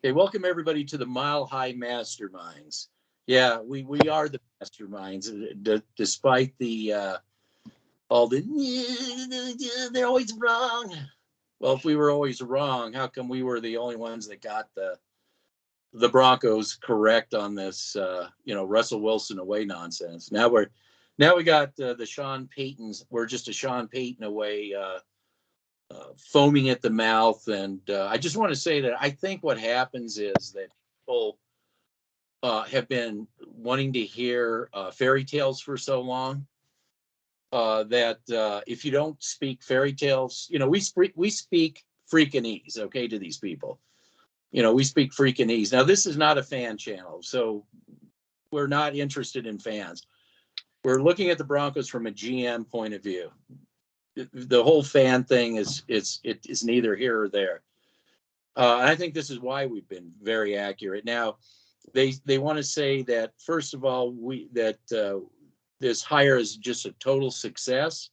Okay, welcome everybody to the Mile High Masterminds. Yeah, we are the masterminds, despite the all the they're always wrong. Well, if we were always wrong, how come we were the only ones that got the Broncos correct on this Russell Wilson away nonsense? Now we got the Sean Paytons. We're just a Sean Payton away. Foaming at the mouth. And I just want to say that I think what happens is that people have been wanting to hear fairy tales for so long that if you don't speak fairy tales, we speak freakinese, okay, to these people. We speak freakinese. Now, this is not a fan channel, so we're not interested in fans. We're looking at the Broncos from a GM point of view. The whole fan thing is neither here or there. I think this is why we've been very accurate. Now, they want to say that first of all this hire is just a total success.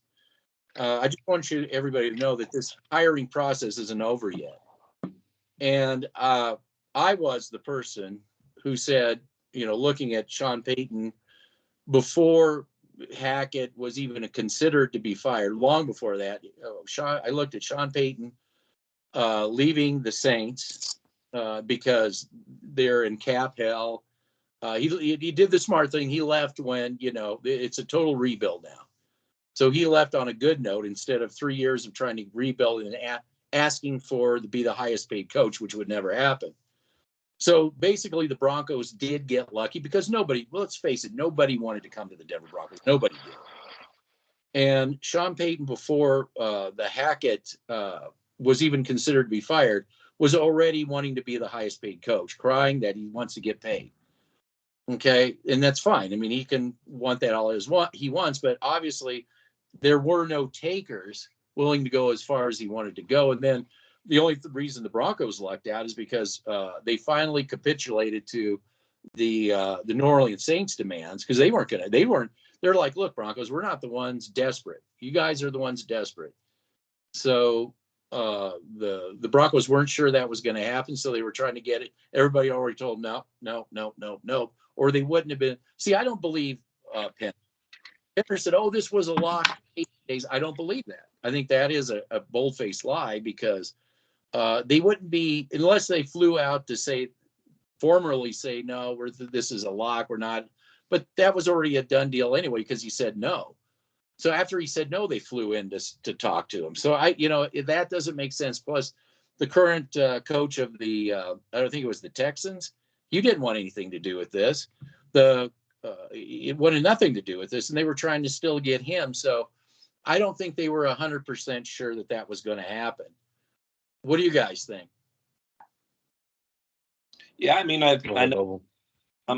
I just want everybody to know that this hiring process isn't over yet. And I was the person who said, looking at Sean Payton before Hackett was even considered to be fired, long before that, I looked at Sean Payton leaving the Saints because they're in cap hell. He did the smart thing. He left when, it's a total rebuild now. So he left on a good note instead of 3 years of trying to rebuild and asking to be the highest paid coach, which would never happen. So basically, the Broncos did get lucky because let's face it, nobody wanted to come to the Denver Broncos. Nobody did. And Sean Payton, before the Hackett was even considered to be fired, was already wanting to be the highest paid coach, crying that he wants to get paid. Okay, and that's fine. I mean, he can want that all he wants, but obviously there were no takers willing to go as far as he wanted to go. And then the only reason the Broncos lucked out is because they finally capitulated to the New Orleans Saints demands, because they're like, look, Broncos, we're not the ones desperate. You guys are the ones desperate. So the Broncos weren't sure that was going to happen, so they were trying to get it. Everybody already told no, or they wouldn't have been. See, I don't believe Penn. Penner said, "Oh, this was a lock." 8 days. I don't believe that. I think that is a bold-faced lie, because they wouldn't be, unless they flew out to formally say, no, this is a lock. We're not. But that was already a done deal anyway, because he said no. So after he said no, they flew in to talk to him. So that doesn't make sense. Plus, the current coach of I don't think it was the Texans, he didn't want anything to do with this. It wanted nothing to do with this, and they were trying to still get him. So I don't think they were 100% sure that was going to happen. What do you guys think? Yeah, I mean, I know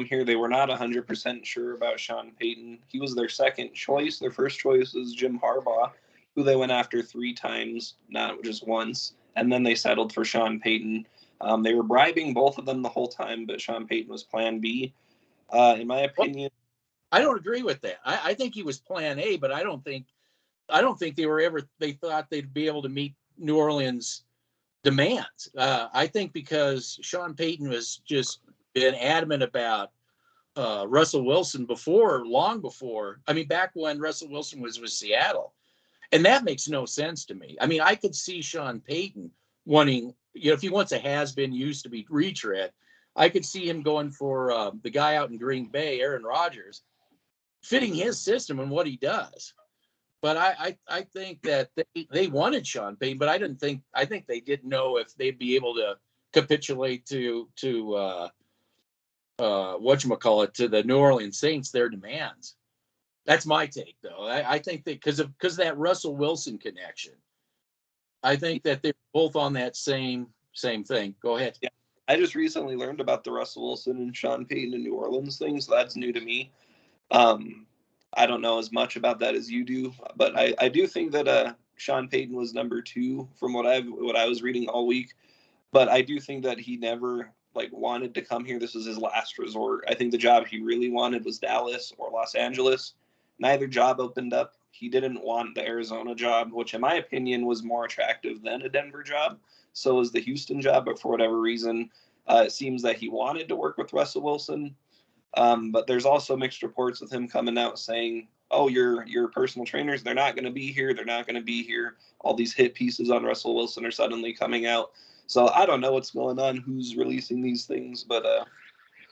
here they were not 100% sure about Sean Payton. He was their second choice. Their first choice was Jim Harbaugh, who they went after 3 times, not just once. And then they settled for Sean Payton. They were bribing both of them the whole time, but Sean Payton was plan B. In my opinion, I don't agree with that. I think he was plan A, but I don't think they thought they'd be able to meet New Orleans demands. I think because Sean Payton was just been adamant about Russell Wilson long before. I mean, back when Russell Wilson was with Seattle. And that makes no sense to me. I mean, I could see Sean Payton wanting, if he wants a has-been, used to be retread, I could see him going for the guy out in Green Bay, Aaron Rodgers, fitting his system and what he does. But I think that they wanted Sean Payton, but I think they didn't know if they'd be able to capitulate to whatchamacallit, to the New Orleans Saints, their demands. That's my take, though. I think that because of that Russell Wilson connection, I think that they're both on that same thing. Go ahead. Yeah, I just recently learned about the Russell Wilson and Sean Payton and New Orleans thing, so that's new to me. I don't know as much about that as you do, but I do think that Sean Payton was number 2 from what I was reading all week. But I do think that he never wanted to come here. This was his last resort. I think the job he really wanted was Dallas or Los Angeles. Neither job opened up. He didn't want the Arizona job, which in my opinion was more attractive than a Denver job. So was the Houston job, but for whatever reason, It seems that he wanted to work with Russell Wilson, but there's also mixed reports with him coming out saying, "Oh, your personal trainers, they're not going to be here. They're not going to be here." All these hit pieces on Russell Wilson are suddenly coming out. So I don't know what's going on, who's releasing these things, but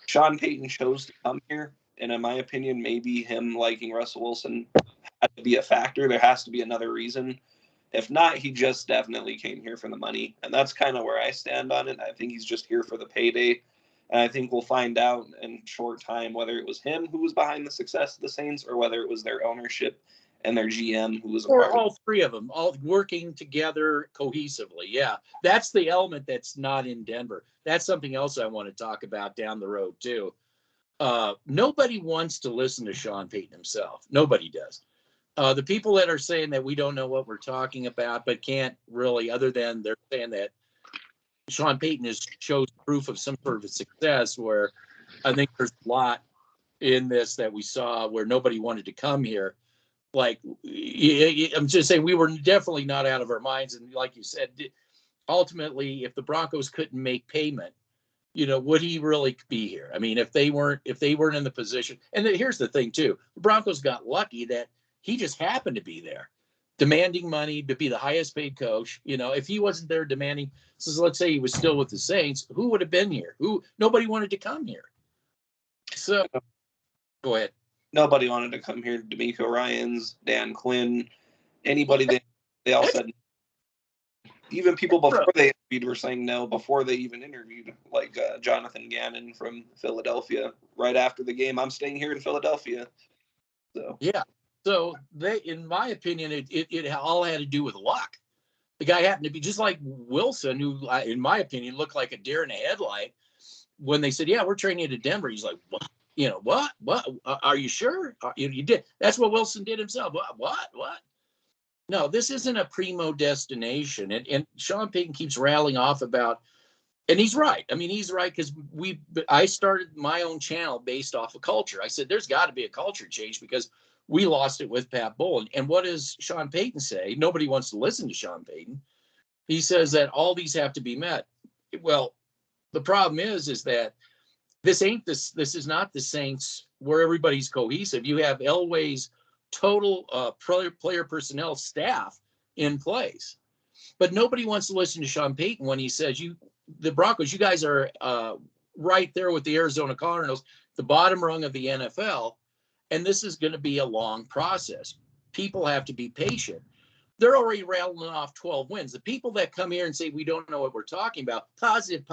Sean Payton chose to come here, and in my opinion, maybe him liking Russell Wilson had to be a factor. There has to be another reason. If not, he just definitely came here for the money, and that's kind of where I stand on it. I think he's just here for the payday, and I think we'll find out in short time whether it was him who was behind the success of the Saints or whether it was their ownership and their GM who was a Or part of it. all three of them, all working together cohesively. Yeah, that's the element that's not in Denver. That's something else I want to talk about down the road too. Nobody wants to listen to Sean Payton himself. Nobody does. The people that are saying that we don't know what we're talking about, but can't really, other than they're saying that Sean Payton has shows proof of some sort of success, where I think there's a lot in this that we saw where nobody wanted to come here. Like, I'm just saying, we were definitely not out of our minds. And like you said, ultimately, if the Broncos couldn't make payment, would he really be here? I mean, if they weren't in the position, and here's the thing too, the Broncos got lucky that he just happened to be there, demanding money to be the highest paid coach. If he wasn't there demanding, so let's say he was still with the Saints, who would have been here? Nobody wanted to come here. So go ahead. Nobody wanted to come here. D'Amico Ryans, Dan Quinn, anybody they all said. Even people before they interviewed were saying no before they even interviewed, like Jonathan Gannon from Philadelphia. Right after the game, I'm staying here in Philadelphia. So yeah, so they, in my opinion, it all had to do with luck. The guy happened to be just like Wilson, who, in my opinion, looked like a deer in a headlight. When they said, "Yeah, we're training to Denver," he's like, "What? What? Are you sure? You did? That's what Wilson did himself. What? No, this isn't a primo destination." And Sean Payton keeps rattling off about, and he's right. I mean, he's right, because I started my own channel based off of culture. I said, there's got to be a culture change because we lost it with Pat Bowlen. And what does Sean Payton say? Nobody wants to listen to Sean Payton. He says that all these have to be met. Well, the problem is that this is not the Saints where everybody's cohesive. You have Elway's total player personnel staff in place, but nobody wants to listen to Sean Payton when he says, the Broncos, you guys are right there with the Arizona Cardinals, the bottom rung of the NFL, and this is going to be a long process. People have to be patient. They're already rattling off 12 wins. The people that come here and say we don't know what we're talking about, positive,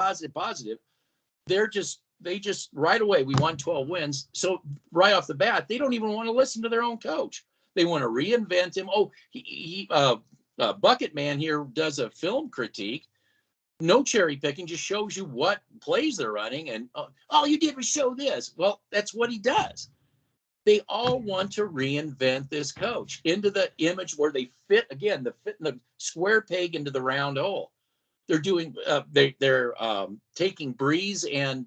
they just right away, we won 12 wins. So right off the bat, they don't even want to listen to their own coach. They want to reinvent him. Oh, Bucket Man here does a film critique. No cherry picking, just shows you what plays they're running. And all you did was show this. Well, that's what he does. They all want to reinvent this coach into the image where they fit, again, the square peg into the round hole. They're doing, they're taking Breeze and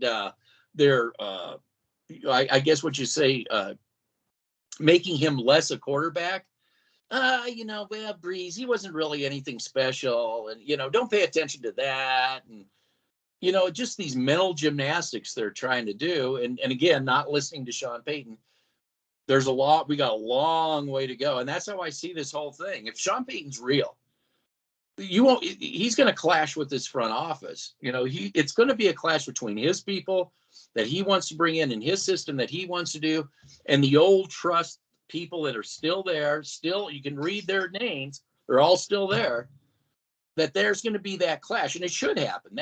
they're, I guess what you say, making him less a quarterback. Breeze, he wasn't really anything special. And, don't pay attention to that. And, just these mental gymnastics they're trying to do. And again, not listening to Sean Payton. We got a long way to go. And that's how I see this whole thing. If Sean Payton's real, he's going to clash with this front office. It's going to be a clash between his people that he wants to bring in his system that he wants to do, and the old trust people that are still there. Still, you can read their names. They're all still there. That there's going to be that clash, and it should happen.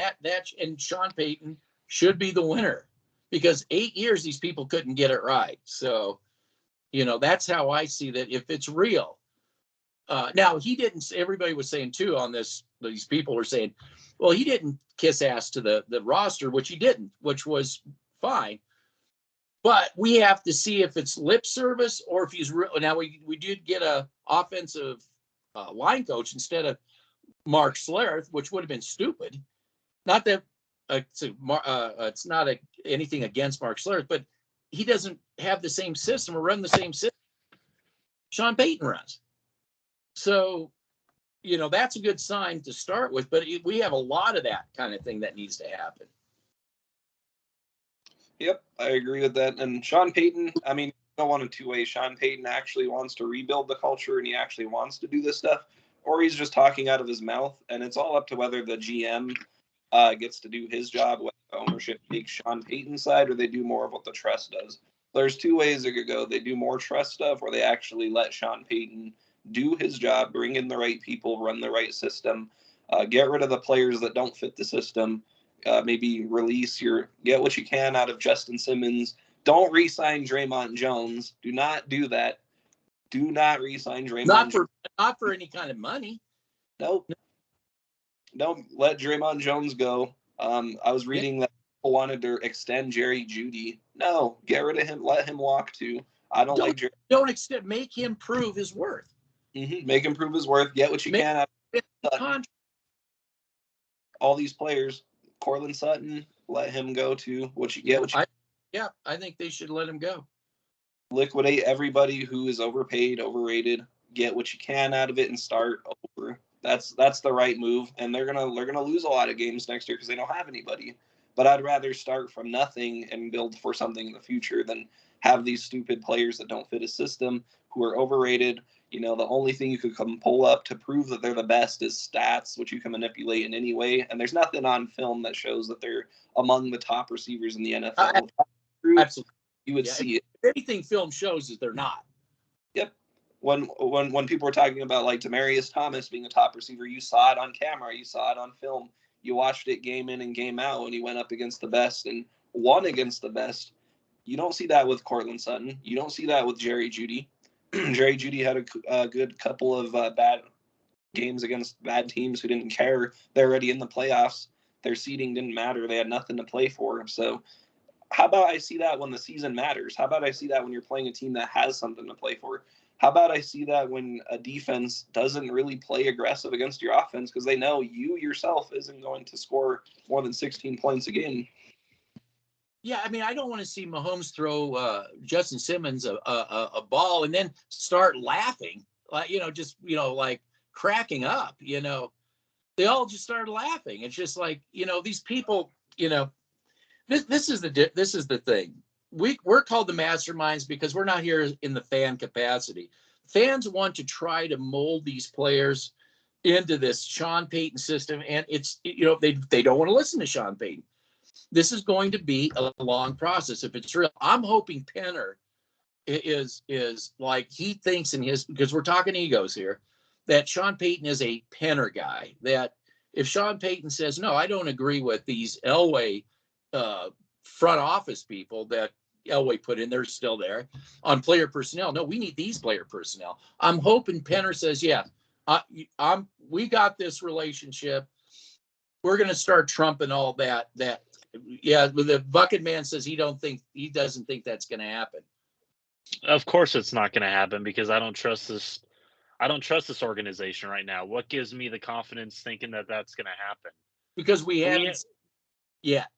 And Sean Payton should be the winner, because 8 years these people couldn't get it right. So, that's how I see that. If it's real. Now, he didn't, everybody was saying too on this, these people were saying, well, he didn't kiss ass to the roster, which he didn't, which was fine. But we have to see if it's lip service or if he's real. Now, we did get a offensive line coach instead of Mark Schlereth, which would have been stupid. Not that it's not anything against Mark Schlereth, but he doesn't have the same system or run the same system Sean Payton runs. So, that's a good sign to start with, but we have a lot of that kind of thing that needs to happen. Yep, I agree with that. And Sean Payton, I mean, go one of two ways. Sean Payton actually wants to rebuild the culture and he actually wants to do this stuff, or he's just talking out of his mouth. And it's all up to whether the GM gets to do his job, whether the ownership takes Sean Payton's side, or they do more of what the trust does. There's two ways it could go. They do more trust stuff, or they actually let Sean Payton do his job, bring in the right people, run the right system, get rid of the players that don't fit the system. Maybe get what you can out of Justin Simmons. Don't re-sign Draymond Jones. Do not do that. Do not re-sign Draymond. Not for any kind of money. Nope. Don't let Draymond Jones go. I was reading that people wanted to extend Jerry Jeudy. No, get rid of him. Let him walk too. I don't like Jerry. Don't extend. Make him prove his worth. Make him prove his worth. Get what you can out of all these players. Cortland Sutton, let him go too. I think they should let him go. Liquidate everybody who is overpaid, overrated. Get what you can out of it and start over. That's the right move. And they're gonna lose a lot of games next year because they don't have anybody. But I'd rather start from nothing and build for something in the future than have these stupid players that don't fit a system, who are overrated. You know, the only thing you could come pull up to prove that they're the best is stats, which you can manipulate in any way. And there's nothing on film that shows that they're among the top receivers in the NFL. Absolutely. You would see it. If anything film shows that they're not. Yep. When people were talking about like Demaryius Thomas being a top receiver, you saw it on camera, you saw it on film, you watched it game in and game out when he went up against the best and won against the best. You don't see that with Cortland Sutton. You don't see that with Jerry Jeudy. Jerry Jeudy had a good couple of bad games against bad teams who didn't care. They're already in the playoffs. Their seeding didn't matter. They had nothing to play for. So how about I see that when the season matters? How about I see that when you're playing a team that has something to play for? How about I see that when a defense doesn't really play aggressive against your offense because they know you yourself isn't going to score more than 16 points a game? Yeah, I mean, I don't want to see Mahomes throw Justin Simmons a ball and then start laughing, like cracking up. They all just started laughing. It's just like, these people, this is the thing. We're called the masterminds because we're not here in the fan capacity. Fans want to try to mold these players into this Sean Payton system, and they don't want to listen to Sean Payton. This is going to be a long process if it's real. I'm hoping Penner is like he thinks in his, because we're talking egos here, that Sean Payton is a Penner guy. That if Sean Payton says, no, I don't agree with these Elway front office people that Elway put in, they're still there on player personnel. No, we need these player personnel. I'm hoping Penner says, yeah, we got this relationship. We're going to start trumping all that. Yeah, the Bucket Man says he doesn't think that's going to happen. Of course, it's not going to happen because I don't trust this. I don't trust this organization right now. What gives me the confidence thinking that that's going to happen? Because we haven't yet.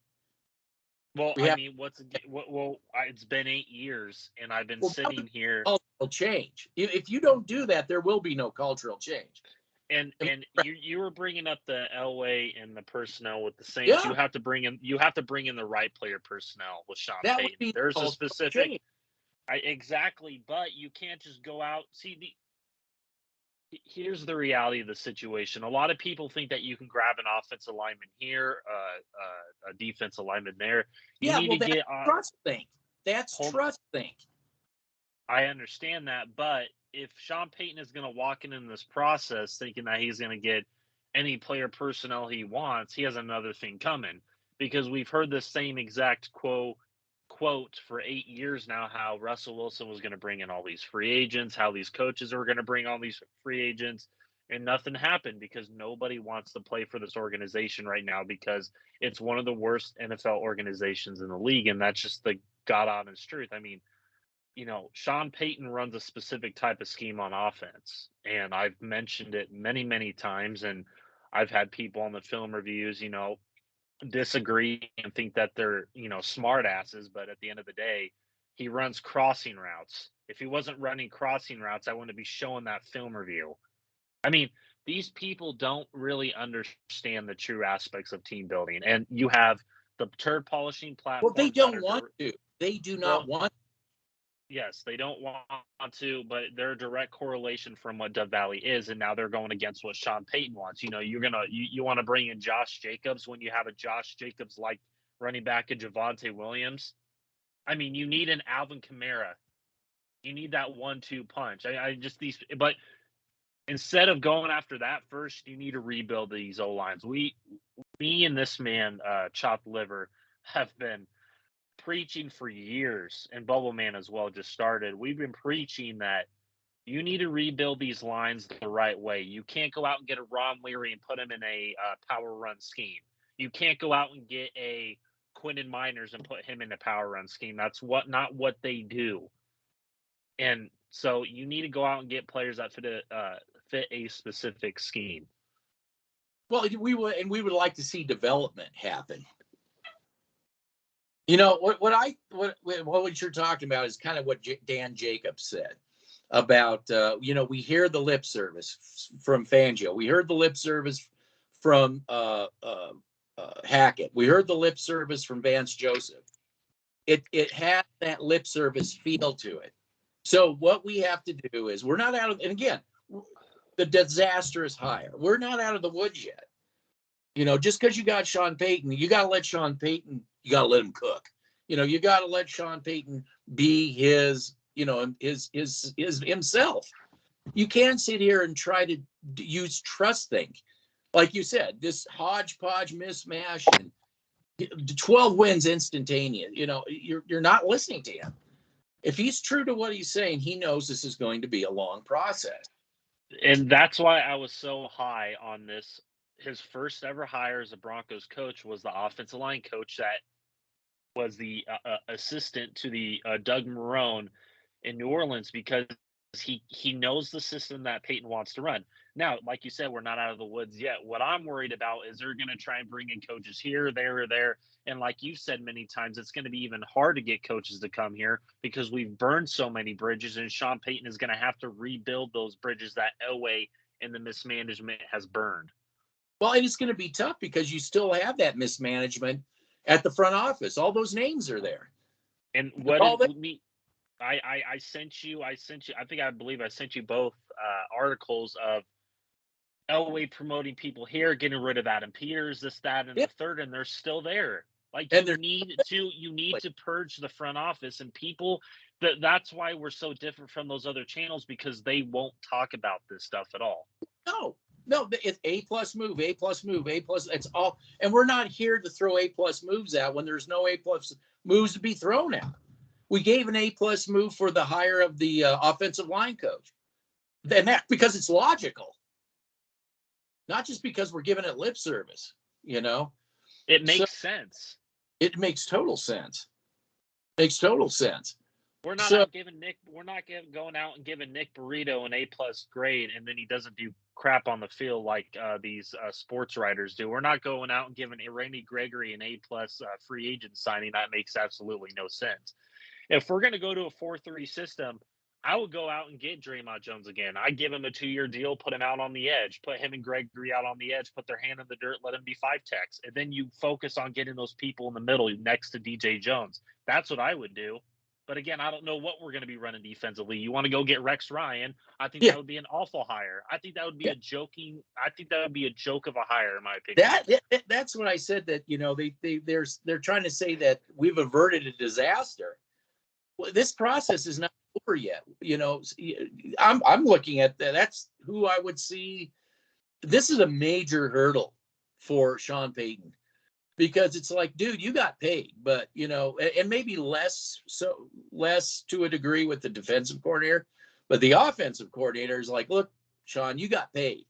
Well, it's been 8 years, and I've been sitting here. Cultural change. If you don't do that, there will be no cultural change. And you were bringing up the Elway and the personnel with the Saints. Yeah. You have to bring in the right player personnel with Sean Payton. There's a specific exactly, but you can't just go out. Here's the reality of the situation. A lot of people think that you can grab an offensive lineman here, a defensive lineman there. Trust thing. That's trust thing. I understand that, but if Sean Payton is going to walk in this process thinking that he's going to get any player personnel he wants, he has another thing coming, because we've heard the same exact quote for 8 years now, how Russell Wilson was going to bring in all these free agents, how these coaches are going to bring all these free agents, and nothing happened because nobody wants to play for this organization right now because it's one of the worst NFL organizations in the league, and that's just the God honest truth. I mean, Sean Payton runs a specific type of scheme on offense, and I've mentioned it many, many times, and I've had people on the film reviews, disagree and think that they're, smart asses, but at the end of the day, he runs crossing routes. If he wasn't running crossing routes, I wouldn't be showing that film review. I mean, these people don't really understand the true aspects of team building, and you have the turd polishing Well, they platforms that don't are want to. They do well, not want. yes, they don't want to, but they're a direct correlation from what Dove Valley is, and now they're going against what Sean Payton wants. You want to bring in Josh Jacobs when you have a Josh Jacobs like running back of Javonte Williams. I mean, you need an Alvin Kamara. You need that 1-2 punch. But instead of going after that first, you need to rebuild these O lines. Me and this man, Chopped Liver, have been preaching for years, and Bubble Man as well just started. We've been preaching that you need to rebuild these lines the right way. You can't go out and get a Ron Leary and put him in a power run scheme. You can't go out and get a Quinton Miners and put him in a power run scheme. That's not what they do. And so you need to go out and get players that fit a specific scheme. Well, we would like to see development happen. You know what you're talking about is kind of what Dan Jacobs said about we hear the lip service from Fangio. We heard the lip service from Hackett. We heard the lip service from Vance Joseph. It had that lip service feel to it. So what we have to do is we're not out of, and again, the disastrous hire. We're not out of the woods yet. Just because you got Sean Payton, you got to let Sean Payton, you got to let him cook. You got to let Sean Payton be his himself. You can't sit here and try to use trust thing. Like you said, this hodgepodge mismatch and 12 wins instantaneous. You're not listening to him. If he's true to what he's saying, he knows this is going to be a long process. And that's why I was so high on this. His first ever hire as a Broncos coach was the offensive line coach that was the assistant to the Doug Marrone in New Orleans, because he knows the system that Peyton wants to run. Now, like you said, we're not out of the woods yet. What I'm worried about is they're going to try and bring in coaches here, there, or there. And like you've said many times, it's going to be even hard to get coaches to come here because we've burned so many bridges, and Sean Payton is going to have to rebuild those bridges that Elway and the mismanagement has burned. Well, and it's going to be tough because you still have that mismanagement at the front office. All those names are there. And I sent you, I believe I sent you both articles of Elway promoting people here, getting rid of Adam Peters, this, that, and the third, and they're still there. Like, you need to purge the front office and people. That's why we're so different from those other channels, because they won't talk about this stuff at all. No, it's A+ move, A+ move, A+. It's all, and we're not here to throw A+ moves out when there's no A+ moves to be thrown out. We gave an A+ move for the hire of the offensive line coach, and that because it's logical, not just because we're giving it lip service. It makes sense. It makes total sense. Makes total sense. We're not going out and giving Nick Burrito an A+ grade, and then he doesn't do crap on the field like these sports writers do. We're not going out and giving Randy Gregory an A+ free agent signing. That makes absolutely no sense. If we're going to go to a 4-3 system, I would go out and get Draymond Jones again. I'd give him a 2-year deal, put him out on the edge, put him and Gregory out on the edge, put their hand in the dirt, let them be 5-techs. And then you focus on getting those people in the middle next to DJ Jones. That's what I would do. But again, I don't know what we're going to be running defensively. You want to go get Rex Ryan? I think that would be an awful hire. I think that would be I think that would be a joke of a hire, in my opinion. That's what I said, that they're trying to say that we've averted a disaster. Well, this process is not over yet. I'm looking at that. That's who I would see. This is a major hurdle for Sean Payton, because it's like, dude, you got paid, but and maybe less to a degree with the defensive coordinator, but the offensive coordinator is like, look, Sean, you got paid.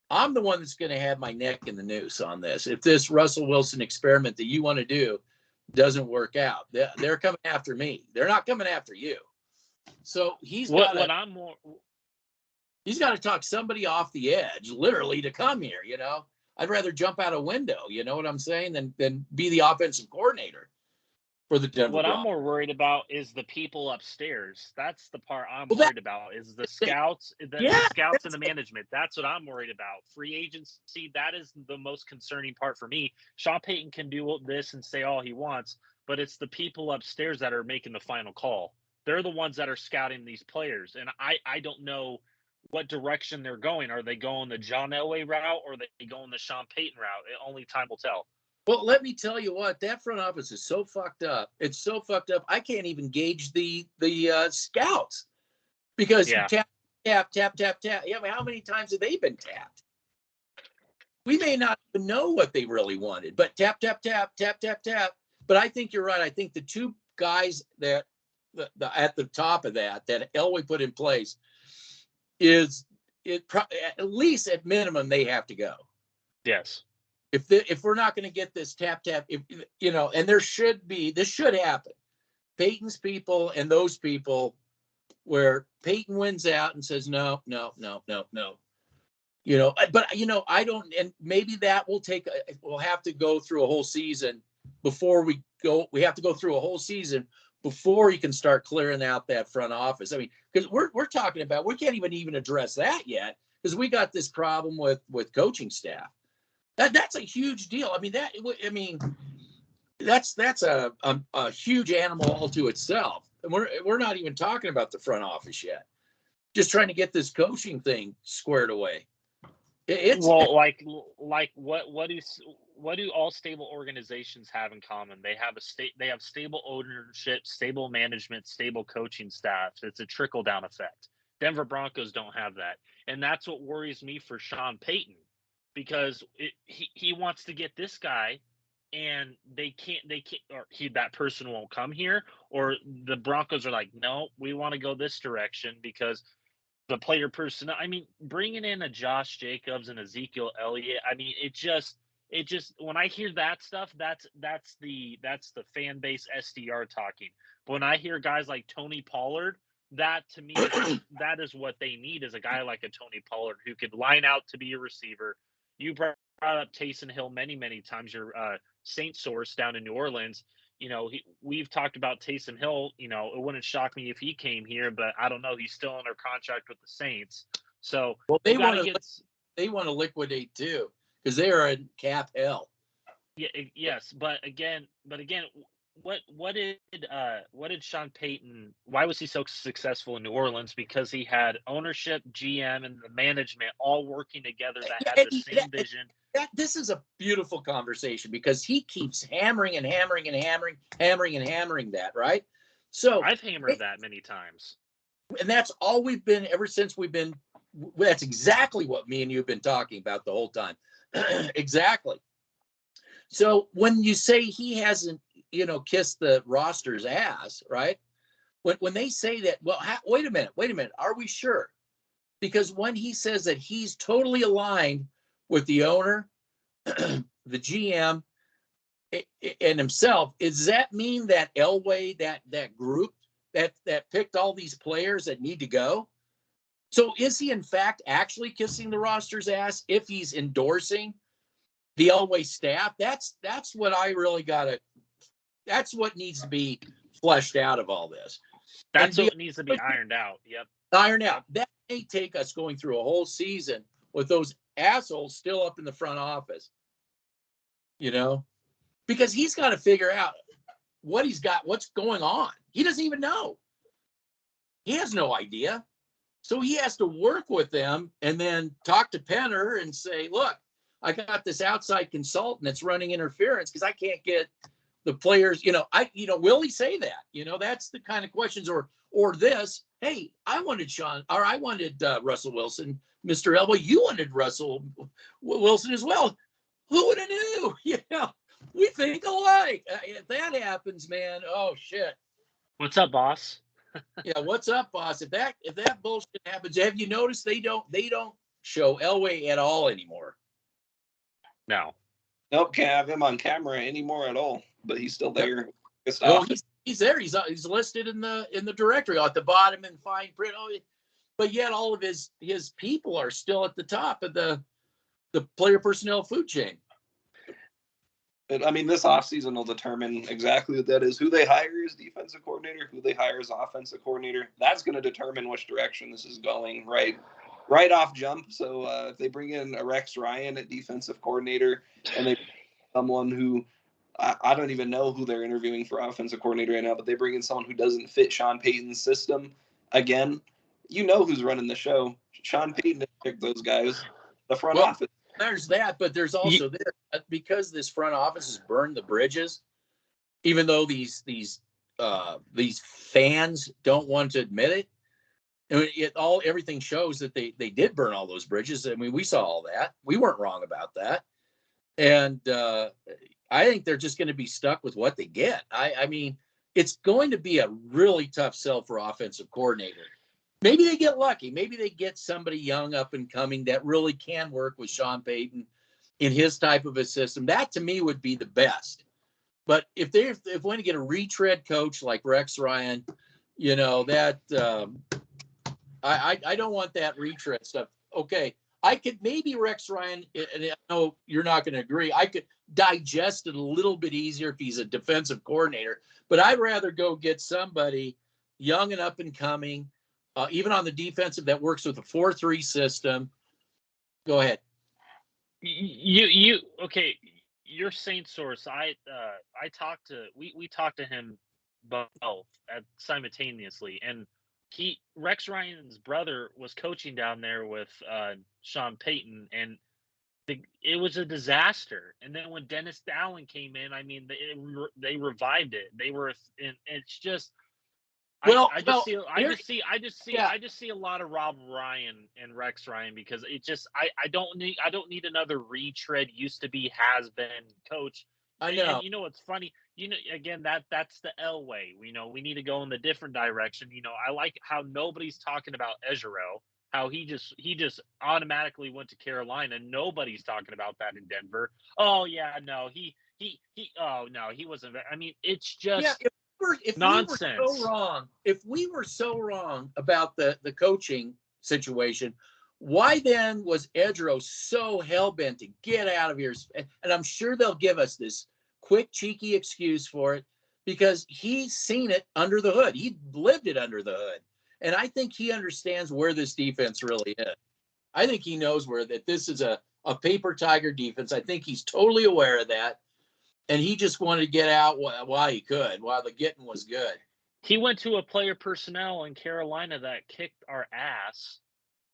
I'm the one that's going to have my neck in the noose on this. If this Russell Wilson experiment that you want to do doesn't work out, they're coming after me. They're not coming after you. So he's got to talk somebody off the edge, literally, to come here. I'd rather jump out a window, you know what I'm saying, than be the offensive coordinator. for the Denver What I'm Broncos. more worried about is the people upstairs. That's the part I'm Well, worried about. Is the scouts, the yeah, scouts and the management. That's what I'm worried about. Free agency. That is the most concerning part for me. Sean Payton can do this and say all he wants, but it's the people upstairs that are making the final call. They're the ones that are scouting these players, and I don't know what direction they're going. Are they going the John Elway route, or are they going the Sean Payton route? Only time will tell. Well, let me tell you what, that front office is so fucked up. It's so fucked up. I can't even gauge the scouts because Yeah. tap. Yeah, I mean, how many times have they been tapped? We may not even know what they really wanted, but tap. But I think you're right. I think the two guys that at the top of that Elway put in place is at least at minimum they have to go. Yes. If we're not going to get this tap, if and this should happen. Peyton's people and those people, where Peyton wins out and says no. But I don't, and maybe that will take. We'll have to go through a whole season before we go. We have to go through a whole season before you can start clearing out that front office. I mean, because we're talking about, we can't even address that yet because we got this problem with coaching staff. That's a huge deal. I mean, that's a huge animal all to itself. And we're not even talking about the front office yet. Just trying to get this coaching thing squared away. Well, like what do all stable organizations have in common? They have stable ownership, stable management, stable coaching staff. It's a trickle down effect. Denver Broncos don't have that, and that's what worries me for Sean Payton, because he wants to get this guy, and they can't, or that person won't come here, or the Broncos are like, no, we want to go this direction because the player personnel. I mean, bringing in a Josh Jacobs and Ezekiel Elliott. I mean, it just when I hear that stuff, that's the fan base SDR talking. But when I hear guys like Tony Pollard, that to me, that is what they need, is a guy like a Tony Pollard who could line out to be a receiver. You brought up Taysom Hill many times. Your Saint source down in New Orleans. We've talked about Taysom Hill. It wouldn't shock me if he came here, but I don't know. He's still under contract with the Saints. So they want to liquidate too, because they are in cap hell. Yeah. Yes. But again, what did Sean Payton? Why was he so successful in New Orleans? Because he had ownership, GM, and the management all working together that had the same vision. This is a beautiful conversation because he keeps hammering that, right? So I've hammered that many times. And that's all we've been ever since that's exactly what me and you have been talking about the whole time. Exactly. So when you say he hasn't, kissed the roster's ass, right? When they say that, well, wait a minute. Are we sure? Because when he says that he's totally aligned with the owner, the GM, and himself, does that mean that Elway, that group that picked all these players that need to go? So is he in fact actually kissing the roster's ass if he's endorsing the Elway staff? That's what I really that's what needs to be fleshed out of all this. That's what needs to be ironed out. Yep. Ironed out. That may take us going through a whole season with those assholes still up in the front office, because he's got to figure out what he's got, what's going on. He doesn't even know. He has no idea. So he has to work with them and then talk to Penner and say, look, I got this outside consultant that's running interference because I can't get the players, will he say that? That's the kind of questions, or this, hey, I wanted Russell Wilson, Mr. Elbow, you wanted Russell Wilson as well. Who would have knew? We think alike. If that happens, man, oh shit. What's up, boss? Yeah, what's up, boss? If that bullshit happens, have you noticed they don't show Elway at all anymore? No. Nope, can't have him on camera anymore at all. But he's still there. Well, he's there. He's listed in the directory at the bottom in fine print. But yet all of his people are still at the top of the player personnel food chain. I mean, this offseason will determine exactly what that is. Who they hire as defensive coordinator, who they hire as offensive coordinator. That's going to determine which direction this is going, right off jump. So if they bring in a Rex Ryan at defensive coordinator and they someone who I don't even know who they're interviewing for offensive coordinator right now, but they bring in someone who doesn't fit Sean Payton's system again, you know who's running the show. Sean Payton didn't pick those guys. The front office. There's that, but there's also because this front office has burned the bridges, even though these fans don't want to admit it. I mean, everything shows that they did burn all those bridges. I mean, we saw all that. We weren't wrong about that. And I think they're just going to be stuck with what they get. I mean, it's going to be a really tough sell for offensive coordinator. Maybe they get lucky. Maybe they get somebody young up and coming that really can work with Sean Payton in his type of a system. That to me would be the best. But if they want to get a retread coach like Rex Ryan, you know, that I don't want that retread stuff. Okay, I could maybe Rex Ryan, and I know you're not going to agree, I could digest it a little bit easier if he's a defensive coordinator, but I'd rather go get somebody young and up and coming, even on the defensive, that works with a 4-3 system. Go ahead. Okay. Your Saint source. We talked to him both simultaneously, and Rex Ryan's brother was coaching down there with Sean Payton, and it was a disaster. And then when Dennis Allen came in, I mean, they revived it. It's just. I just see a lot of Rob Ryan and Rex Ryan, because it just I don't need another retread used to be has been coach. I know. And you know what's funny? You know, again, that's the Elway. We need to go in the different direction. You know, I like how nobody's talking about Ejiro, how he just automatically went to Carolina. Nobody's talking about that in Denver. Oh yeah, no, he wasn't. I mean, it's just nonsense. If we were so wrong about the coaching situation, why then was Edro so hell-bent to get out of here? And I'm sure they'll give us this quick, cheeky excuse for it, because he's seen it under the hood. He lived it under the hood. And I think he understands where this defense really is. I think he knows that this is a paper tiger defense. I think he's totally aware of that. And he just wanted to get out while he could, while the getting was good. He went to a player personnel in Carolina that kicked our ass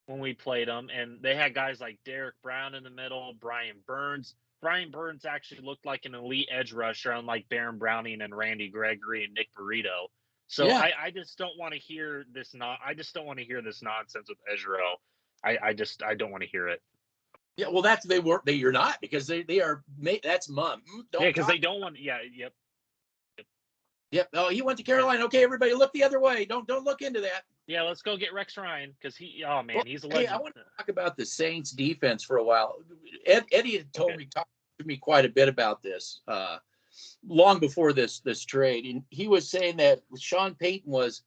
when we played them. And they had guys like Derek Brown in the middle, Brian Burns. Brian Burns actually looked like an elite edge rusher, unlike Baron Browning and Randy Gregory and Nick Burrito. So yeah. I just don't want to hear this. I just don't want to hear this nonsense with Ejiro. I don't want to hear it. Yeah, well, you're not, because they are. That's mom. Because they don't want. Yeah, yep. Yep. Oh, he went to Carolina. Okay, everybody, look the other way. Don't look into that. Yeah, let's go get Rex Ryan, because he's a legend. Hey, I want to talk about the Saints defense for a while. Eddie had talked to me quite a bit about this long before this trade, and he was saying that Sean Payton was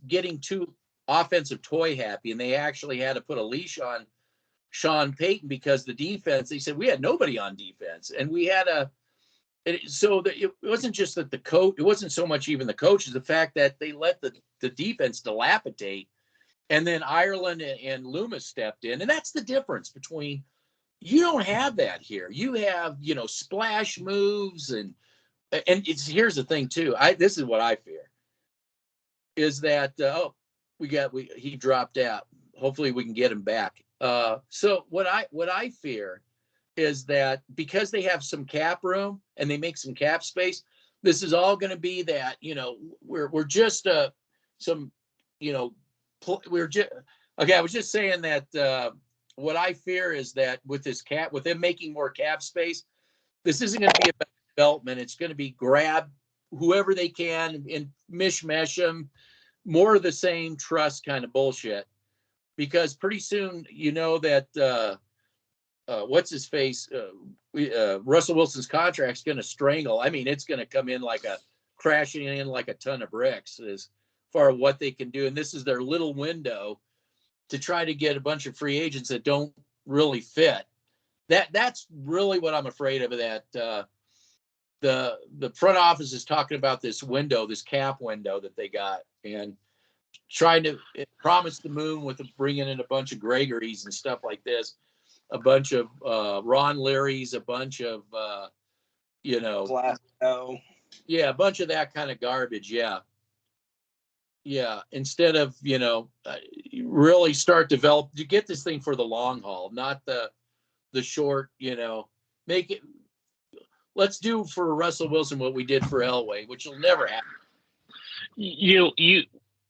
getting too offensive toy happy, and they actually had to put a leash on Sean Payton, because the defense, they said we had nobody on defense, and we had it wasn't just that the coach, it wasn't so much even the coach, is the fact that they let the defense dilapidate, and then Ireland and Loomis stepped in. And that's the difference between, you don't have that here. You have, splash moves, and here's the thing too. This is what I fear, is that, he dropped out. Hopefully we can get him back. So what I fear is that, because they have some cap room and they make some cap space, this is all going to be that, we're just okay. I was just saying that what I fear is that with them making more cap space, this isn't going to be about development. It's going to be grab whoever they can and mishmash them, more of the same trust kind of bullshit. Because pretty soon, that what's his face, Russell Wilson's contract's going to strangle. I mean, it's going to come in crashing in like a ton of bricks as far as what they can do. And this is their little window to try to get a bunch of free agents that don't really fit. That's really what I'm afraid of. That the front office is talking about this window, this cap window that they got, and trying to promise the moon with bringing in a bunch of Gregory's and stuff like this, a bunch of Ron Leary's, a bunch of Glasgow. Yeah, a bunch of that kind of garbage. Yeah, instead of really start develop to get this thing for the long haul, not the short. Make it. Let's do for Russell Wilson what we did for Elway, which will never happen.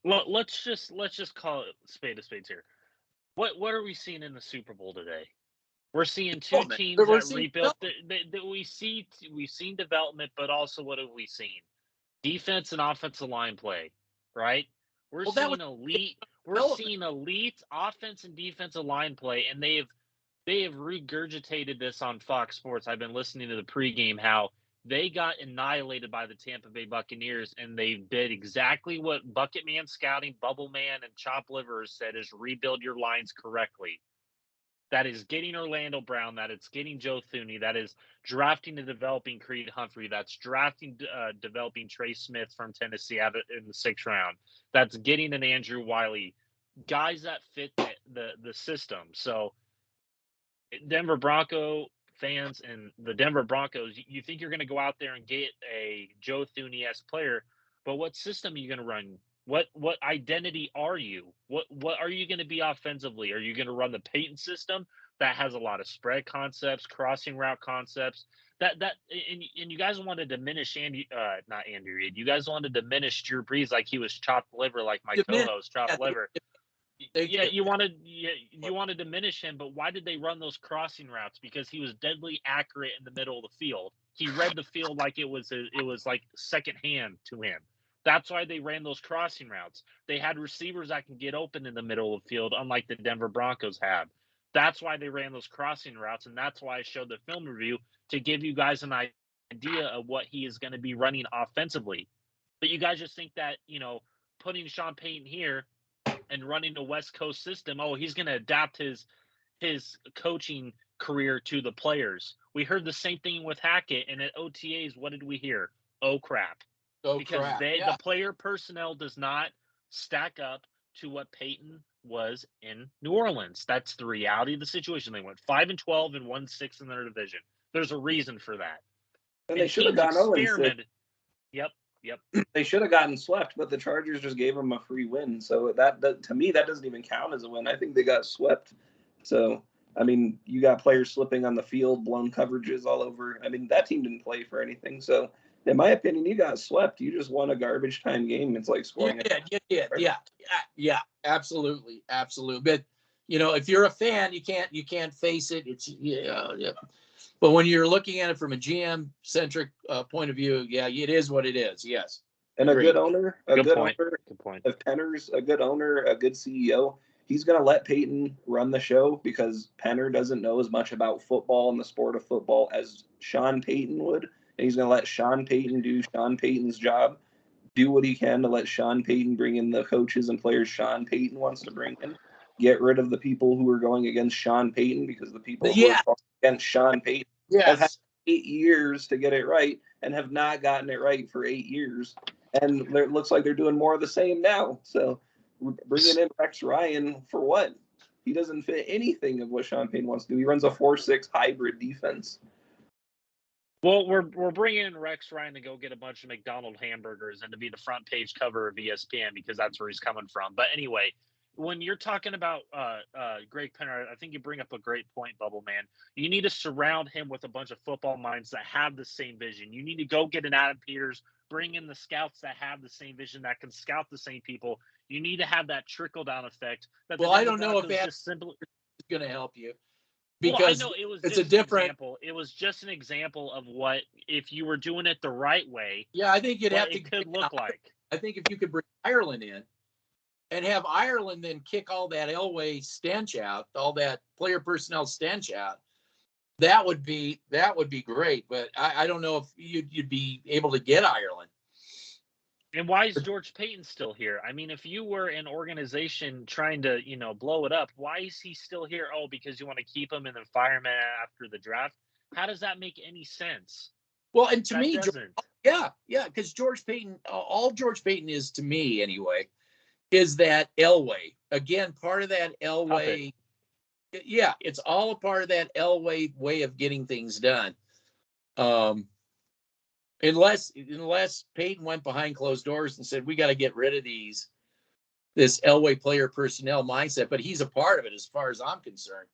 Let's just call it spade of spades here. What are we seeing in the Super Bowl today? We're seeing two teams that rebuilt. We've seen development, but also what have we seen? Defense and offensive line play, right? We're seeing elite offense and defensive line play, and they have regurgitated this on Fox Sports. I've been listening to the pregame how they got annihilated by the Tampa Bay Buccaneers, and they did exactly what Bucket Man Scouting, Bubble Man, and Chop Liver said is rebuild your lines correctly. That is getting Orlando Brown. That is getting Joe Thuney. That is drafting and developing Creed Humphrey. That's drafting, developing Trey Smith from Tennessee out in the 6th round. That's getting an Andrew Wiley. Guys that fit the system. So Denver Bronco fans and the Denver Broncos, you think you're going to go out there and get a Joe Thuney-esque player, but what system are you going to run? What identity are you? What are you going to be offensively? Are you going to run the Peyton system that has a lot of spread concepts, crossing route concepts? And you guys want to diminish not Andy Reid. You guys want to diminish Drew Brees like he was chopped liver, like my co-host chopped liver. You want to diminish him, but why did they run those crossing routes? Because he was deadly accurate in the middle of the field. He read the field like it was like second hand to him. That's why they ran those crossing routes. They had receivers that can get open in the middle of the field, unlike the Denver Broncos have. That's why they ran those crossing routes, and that's why I showed the film review to give you guys an idea of what he is going to be running offensively. But you guys just think that, putting Sean Payton here and running a West Coast system, he's going to adapt his coaching career to the players. We heard the same thing with Hackett, and at OTAs, what did we hear? Oh, crap. The player personnel does not stack up to what Peyton was in New Orleans. That's the reality of the situation. They went 5-12 and 1-6 in their division. There's a reason for that. And they should have gotten experimented. Yep. They should have gotten swept, but the Chargers just gave them a free win. So that to me, that doesn't even count as a win. I think they got swept. So, I mean, you got players slipping on the field, blown coverages all over. I mean, that team didn't play for anything. So, in my opinion, you got swept. You just won a garbage time game. It's like scoring. Yeah, absolutely. But if you're a fan, you can't face it. It's But when you're looking at it from a GM centric point of view, it is what it is. Yes. And a good owner, good point. If Penner's a good owner, a good CEO, he's going to let Peyton run the show because Penner doesn't know as much about football and the sport of football as Sean Payton would. And he's going to let Sean Payton do Sean Payton's job, do what he can to let Sean Payton bring in the coaches and players Sean Payton wants to bring in. Get rid of the people who are going against Sean Payton because the people who are going against Sean Payton have had 8 years to get it right and have not gotten it right for 8 years. And it looks like they're doing more of the same now. So bringing in Rex Ryan for what? He doesn't fit anything of what Sean Payton wants to do. He runs a 4-6 hybrid defense. Well, we're bringing in Rex Ryan to go get a bunch of McDonald's hamburgers and to be the front page cover of ESPN because that's where he's coming from. But anyway, when you're talking about Greg Penner, I think you bring up a great point, Bubble Man. You need to surround him with a bunch of football minds that have the same vision. You need to go get an Adam Peters, bring in the scouts that have the same vision, that can scout the same people. You need to have that trickle-down effect. I don't know if that's simply going to help you. Because I know it was it's a different example. It was just an example of what if you were doing it the right way. Yeah, I think it could look like. I think if you could bring Ireland in and have Ireland then kick all that Elway stench out, all that player personnel stench out, that would be great. But I don't know if you'd be able to get Ireland. And why is George Payton still here? I mean, if you were an organization trying to, blow it up, why is he still here? Oh, because you want to keep him and then fire him after the draft. How does that make any sense? Well, and to That me, doesn't. yeah, because George Payton, all George Payton is to me anyway, is that Elway. Again, part of that Elway. Yeah, it's all a part of that Elway way of getting things done. Unless Payton went behind closed doors and said, we got to get rid of this Elway player personnel mindset, but he's a part of it as far as I'm concerned.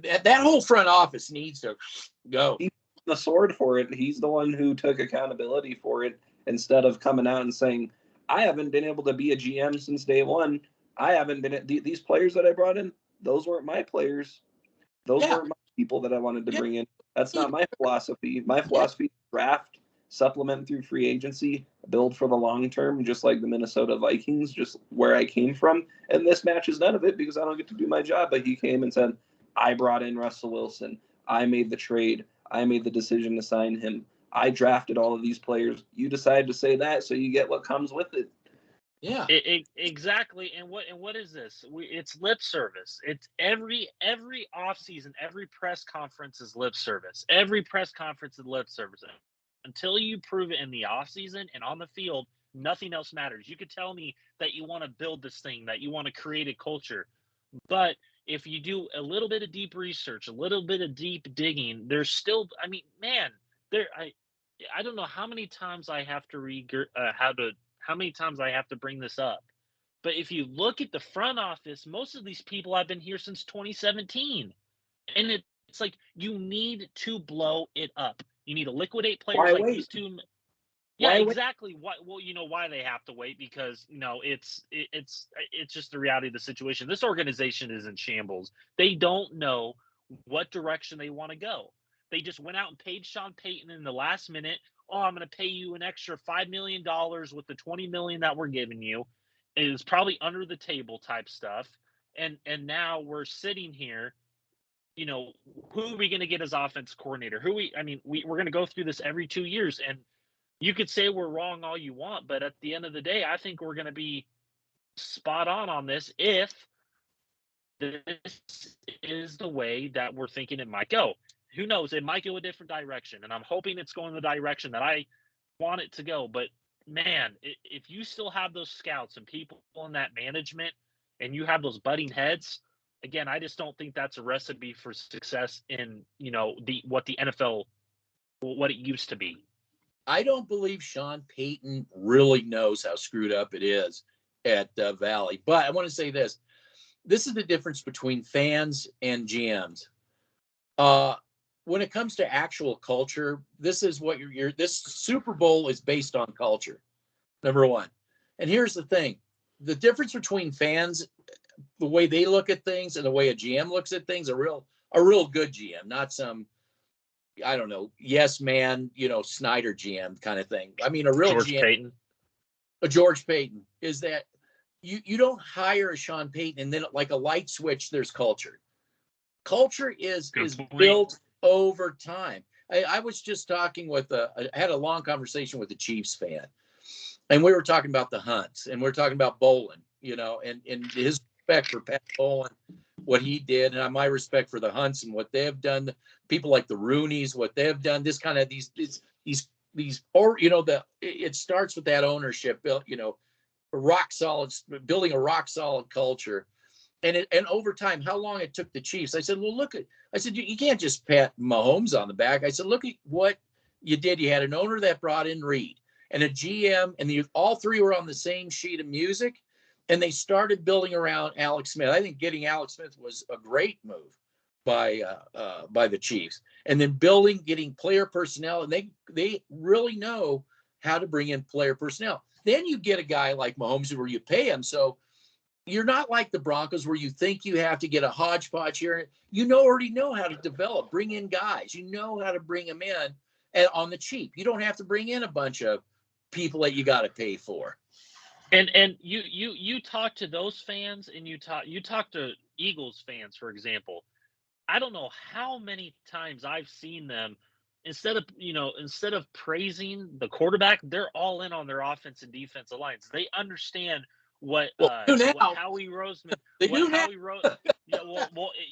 That whole front office needs to go. He's the sword for it. He's the one who took accountability for it instead of coming out and saying, I haven't been able to be a GM since day one. I haven't been these players that I brought in. Those weren't my players. Those weren't my people that I wanted to bring in. That's not my philosophy. My philosophy is draft, supplement through free agency, build for the long term, just like the Minnesota Vikings, just where I came from. And this matches none of it because I don't get to do my job. But he came and said, I brought in Russell Wilson. I made the trade. I made the decision to sign him. I drafted all of these players. You decided to say that, so you get what comes with it. Yeah. Exactly. And what is this? It's lip service. It's every offseason, every press conference is lip service. Every press conference is lip service. Until you prove it in the offseason and on the field, nothing else matters. You could tell me that you want to build this thing, that you want to create a culture. But if you do a little bit of deep research, a little bit of deep digging, there's still, I mean, man, I don't know how many times I have to how many times I have to bring this up. But if you look at the front office, most of these people have been here since 2017. And it's like you need to blow it up. You need to liquidate players like these two. Yeah, exactly. Why? Well, you know why they have to wait because it's just the reality of the situation. This organization is in shambles. They don't know what direction they want to go. They just went out and paid Sean Payton in the last minute. Oh, I'm going to pay you an extra $5 million with the $20 million that we're giving you. It is probably under the table type stuff. And now we're sitting here. Who are we going to get as offense coordinator? We're going to go through this every 2 years, and you could say we're wrong all you want, but at the end of the day, I think we're going to be spot on this if this is the way that we're thinking it might go. Who knows? It might go a different direction, and I'm hoping it's going the direction that I want it to go. But, man, if you still have those scouts and people in that management and you have those butting heads, again, I just don't think that's a recipe for success in, what the NFL, what it used to be. I don't believe Sean Payton really knows how screwed up it is at Valley. But I want to say this. This is the difference between fans and GMs. When it comes to actual culture, this is what this Super Bowl is based on culture, number one. And here's the thing. The difference between fans, the way they look at things and the way a GM looks at things, a real good GM, not some, I don't know, yes man, Snyder GM kind of thing. I mean, a real George GM, Payton. a George Payton, is that you don't hire a Sean Payton and then like a light switch, there's culture. Culture is built over time. I was just talking I had a long conversation with a Chiefs fan, and we were talking about the Hunts, and we were talking about Bolin, and his respect for Pat Bolin, what he did, and my respect for the Hunts and what they have done. People like the Rooneys, what they have done. This kind of it starts with that ownership, built, building a rock solid culture. And over time, how long it took the Chiefs. I said, well, you can't just pat Mahomes on the back. I said, look at what you did. You had an owner that brought in Reed and a GM, and all three were on the same sheet of music, and they started building around Alex Smith. I think getting Alex Smith was a great move by the Chiefs. And then getting player personnel, and they really know how to bring in player personnel. Then you get a guy like Mahomes where you pay him. So you're not like the Broncos where you think you have to get a hodgepodge here. Already know how to develop, bring in guys. You know how to bring them in on the cheap. You don't have to bring in a bunch of people that you got to pay for. And you talk to those fans, and you talk to Eagles fans, for example. I don't know how many times I've seen them instead of praising the quarterback, they're all in on their offense and defensive lines. They understand what Howie Roseman they do now. Yeah,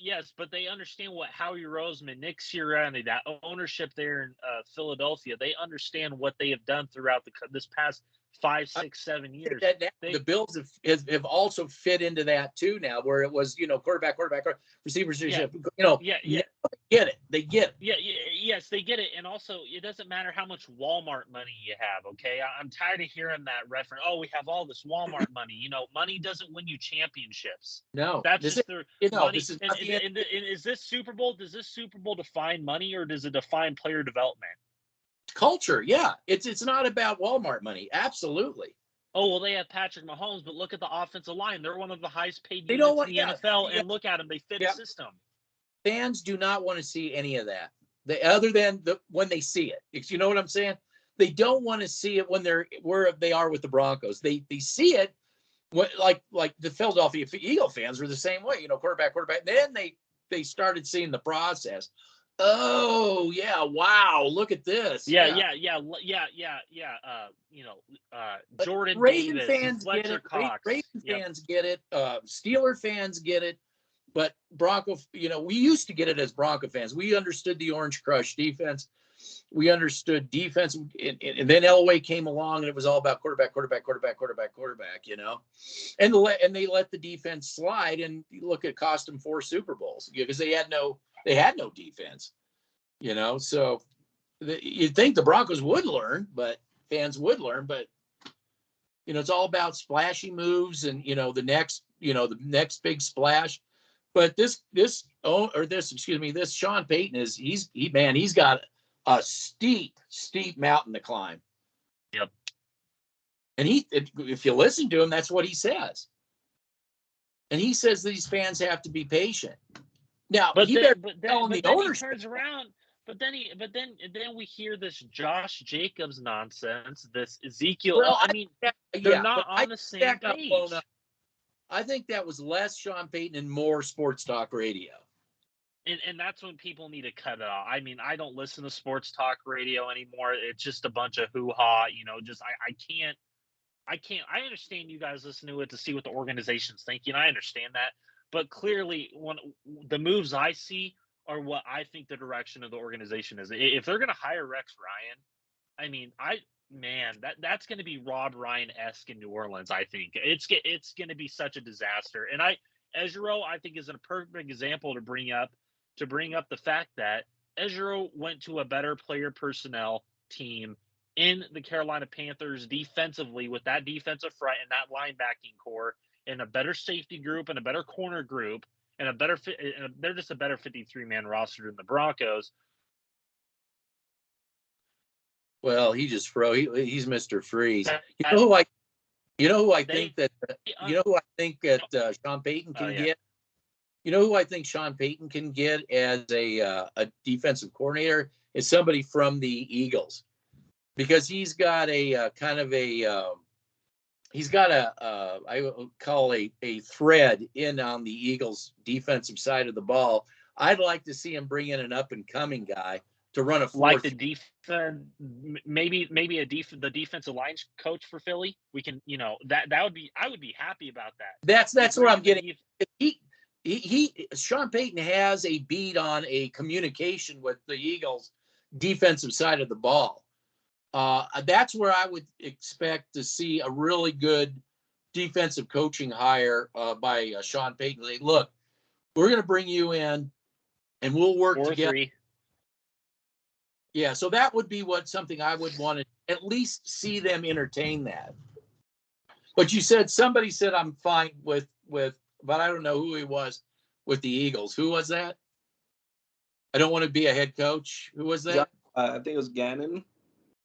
yes, but they understand what Howie Roseman, Nick Sirianni, that ownership there in Philadelphia, they understand what they have done throughout this past 5, 6, 7 years. The Bills have also fit into that too now, where it was, quarterback, receivers, yeah. Get it. They get it. Yes, they get it. And also, it doesn't matter how much Walmart money you have, okay? I'm tired of hearing that reference. Oh, we have all this Walmart money. Money doesn't win you championships. No. That's just their money. This is is this Super Bowl, does this Super Bowl define money, or does it define player development? Culture, yeah. It's not about Walmart money. Absolutely. Oh, well, they have Patrick Mahomes, but look at the offensive line. They're one of the highest paid They units don't want- in the NFL, and look at them. They fit a system. Fans do not want to see any of that. Other than when they see it. You know what I'm saying? They don't want to see it when they're where they are with the Broncos. They see it like the Philadelphia Eagle fans were the same way. Quarterback. Then they started seeing the process. Oh yeah! Wow! Look at this. Yeah. Jordan Raven Davis, fans Fletcher get it. Cox. Raven fans get it. Steeler fans get it. But Bronco, we used to get it as Bronco fans. We understood the Orange Crush defense. We understood defense, and then Elway came along, and it was all about quarterback. And they let the defense slide, and look, it cost them 4 Super Bowls because they had no defense. So you'd think the Broncos would learn, but fans would learn, but it's all about splashy moves and the next big splash. But this Sean Payton he's got a steep mountain to climb. Yep. And if you listen to him, that's what he says. And he says these fans have to be patient. Now, then he ownership. turns around. But then we hear this Josh Jacobs nonsense, this Ezekiel. Well, they're not on the same page. I think that was less Sean Payton and more sports talk radio. And that's when people need to cut it off. I don't listen to sports talk radio anymore. It's just a bunch of hoo-ha, I can't. I understand you guys listen to it to see what the organization's thinking. I understand that. But clearly, when the moves I see are what I think the direction of the organization is. If they're going to hire Rex Ryan, that's going to be Rob Ryan-esque in New Orleans. I think it's going to be such a disaster. And Ejiro, I think, is a perfect example to bring up the fact that Ejiro went to a better player personnel team in the Carolina Panthers defensively with that defensive front and that linebacking core, and a better safety group and a better corner group and they're just a better 53-man roster than the Broncos. Well, he just froze. He's Mr. Freeze. You know who I think that Sean Payton can get? You know who I think Sean Payton can get as a defensive coordinator is somebody from the Eagles, because he's got I would call a thread in on the Eagles defensive side of the ball. I'd like to see him bring in an up and coming guy to run a like the defense, maybe the defensive line coach for Philly. We can, that would be, I would be happy about that. That's where I'm getting. Sean Payton has a beat on a communication with the Eagles defensive side of the ball. That's where I would expect to see a really good defensive coaching hire by Sean Payton. Like, look, we're going to bring you in, and we'll work together. 4-3. Yeah, so that would be something I would want to at least see them entertain that. But somebody said I'm fine with, but I don't know who he was with the Eagles. Who was that? I don't want to be a head coach. Who was that? I think it was Gannon.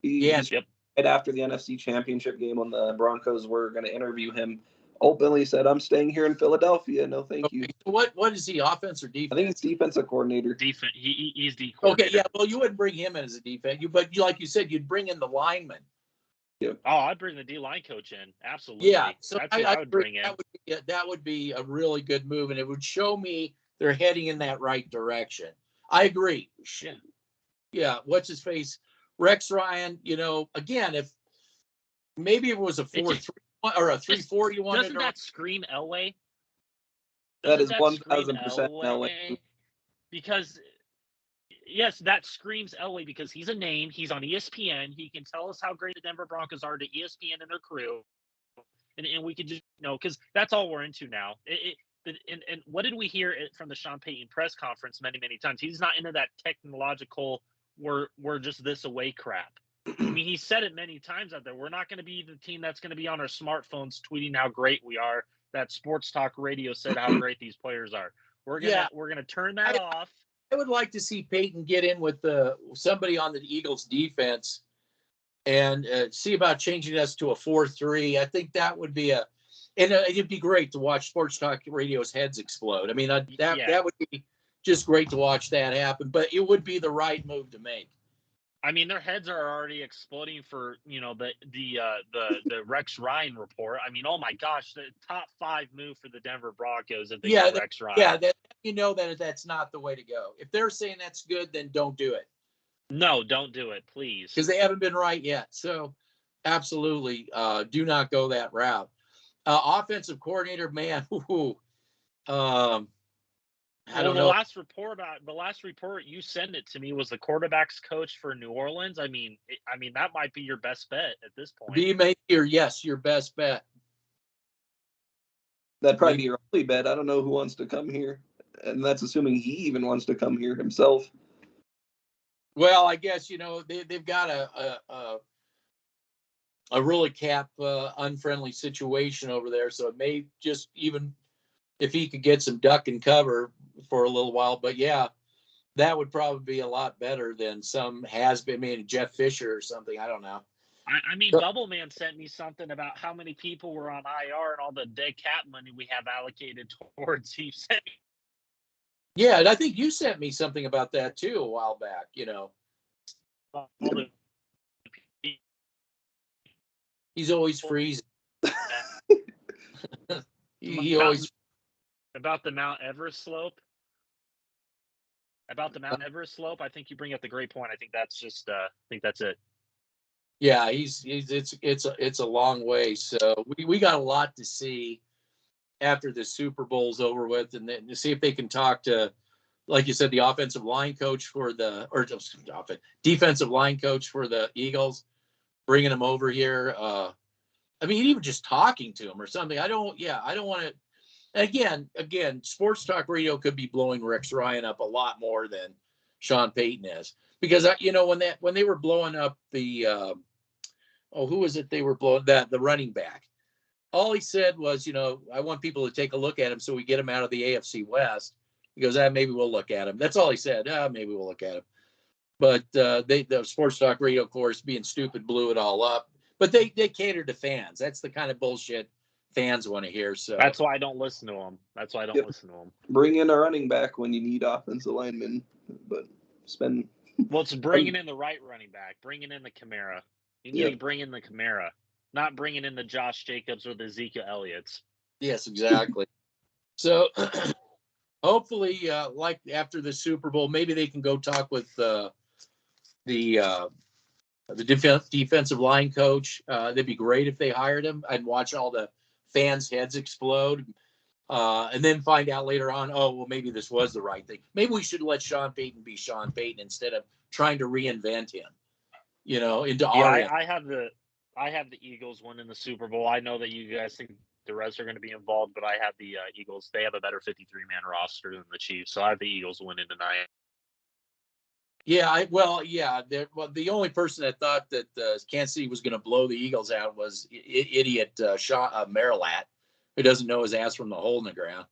Yep. Right after the NFC Championship game when the Broncos were going to interview him, openly said, "I'm staying here in Philadelphia. No, thank you." So what is he, offense or defense? I think he's defensive coordinator. Defense. He's the coordinator. Okay, yeah. Well, you wouldn't bring him in as a defense, but like you said, you'd bring in the lineman. Yeah. Oh, I'd bring the D-line coach in. Absolutely. Yeah, so that's what I would bring in. That would be a really good move, and it would show me they're heading in that right direction. I agree. Yeah. what's his face? Rex Ryan, again, if maybe it was a 4-3 or a 3-4 you wanted doesn't that scream Elway? That is Doesn't that scream 1000% Elway? Because yes, that screams Elway because he's a name. He's on ESPN. He can tell us how great the Denver Broncos are to ESPN and their crew, and we could just because that's all we're into now. And what did we hear from the Sean Payton press conference many times? He's not into that technological we're just this away crap. I mean, he said it many times out there. We're not going to be the team that's going to be on our smartphones tweeting how great we are. That sports talk radio said how great these players are. We're gonna turn that off. I would like to see Peyton get in with somebody on the Eagles defense and see about changing us to a 4-3. I think that would be it'd be great to watch sports talk radio's heads explode. I mean, that would be just great to watch that happen, but it would be the right move to make. I mean, their heads are already exploding for the Rex Ryan report. I mean, oh my gosh, the top 5 move for the Denver Broncos if they get Rex Ryan. Yeah, that's not the way to go. If they're saying that's good, then don't do it. No, don't do it, please, because they haven't been right yet. So, absolutely, do not go that route. Offensive coordinator, man, I don't know. The last report you sent it to me was the quarterback's coach for New Orleans. I mean, that might be your best bet at this point. Your best bet. That'd probably be your only bet. I don't know who wants to come here, and that's assuming he even wants to come here himself. Well, I guess they've got a really cap unfriendly situation over there, so it may just even if he could get some duck and cover for a little while. But yeah, that would probably be a lot better than some has been. Maybe Jeff Fisher or something. I don't know. I mean, Bubble Man sent me something about how many people were on IR and all the dead cap money we have allocated towards. He sent me. Yeah, and I think you sent me something about that too a while back. He's always freezing. he always about the Mount Everest slope. About the Mount Everest slope, I think you bring up the great point. I think that's it. Yeah, it's a long way. So we got a lot to see after the Super Bowl's over with, and then to see if they can talk to, like you said, the offensive line coach for defensive line coach for the Eagles, bringing him over here. I mean, even just talking to him or something. I don't want to. Again, sports talk radio could be blowing Rex Ryan up a lot more than Sean Payton is, because when they were blowing up the who was it they were blowing the running back, all he said was, I want people to take a look at him so we get him out of the AFC West. He goes, maybe we'll look at him. That's all he said. Maybe we'll look at him. But the sports talk radio, of course, being stupid, blew it all up. But they cater to fans. That's the kind of bullshit fans want to hear. So that's why I don't listen to them. Listen to them. Bring in a running back when you need offensive linemen, but spend. Well, it's bringing in the right running back, bringing in the Kamara. You need to bring in the Kamara, not bringing in the Josh Jacobs or the Ezekiel Elliott's. Yes, exactly. So hopefully, like after the Super Bowl, maybe they can go talk with the defensive line coach. That'd be great if they hired him. I'd watch all the fans' heads explode, and then find out later on, maybe this was the right thing. Maybe we should let Sean Payton be Sean Payton instead of trying to reinvent him. Into our. I have the Eagles winning the Super Bowl. I know that you guys think the Reds are going to be involved, but I have the Eagles. They have a better 53-man roster than the Chiefs, so I have the Eagles winning tonight. Yeah, the only person that thought that Kansas City was going to blow the Eagles out was idiot Marilat, who doesn't know his ass from the hole in the ground.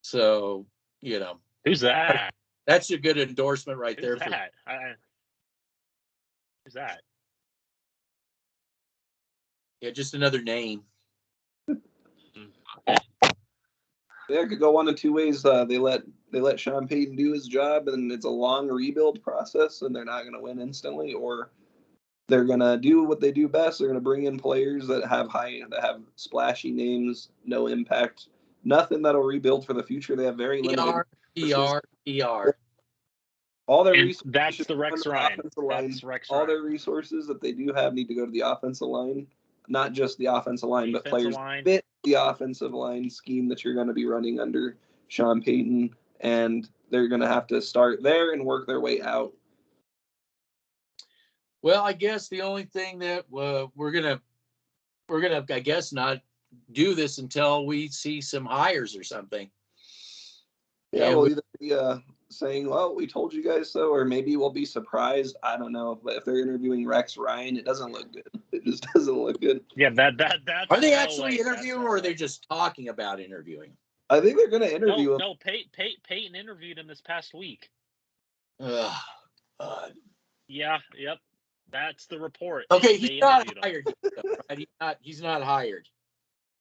So, who's that? That's a good endorsement right there. Who's that? Yeah, just another name. It could go one of two ways. They let Sean Payton do his job, and it's a long rebuild process, and they're not going to win instantly, or they're going to do what they do best. They're going to bring in players that have splashy names, no impact, nothing that'll rebuild for the future. They have very limited. PR. All their And resources that's should the go Rex to the Ryan. offensive line. That's Rex All Ryan. their resources that they do have need to go to the offensive line. Not just the offensive line, but Defensive players line. fit the offensive line scheme that you're going to be running under Sean Payton, and they're going to have to start there and work their way out. Well, I guess the only thing that we're gonna I guess not do this until we see some hires or something. Yeah, And we'll either be saying, well, we told you guys so, or maybe we'll be surprised. I don't know. But if they're interviewing Rex Ryan, it doesn't look good. It just doesn't look good. Yeah, that's are they LA. actually interviewing, That's or are they LA. just talking about interviewing? I think they're going to interview him. No, Peyton interviewed him this past week. Uh, Yeah, yep. That's the report. okay, They he's not interviewed him. hired yet, though, right? He's not hired.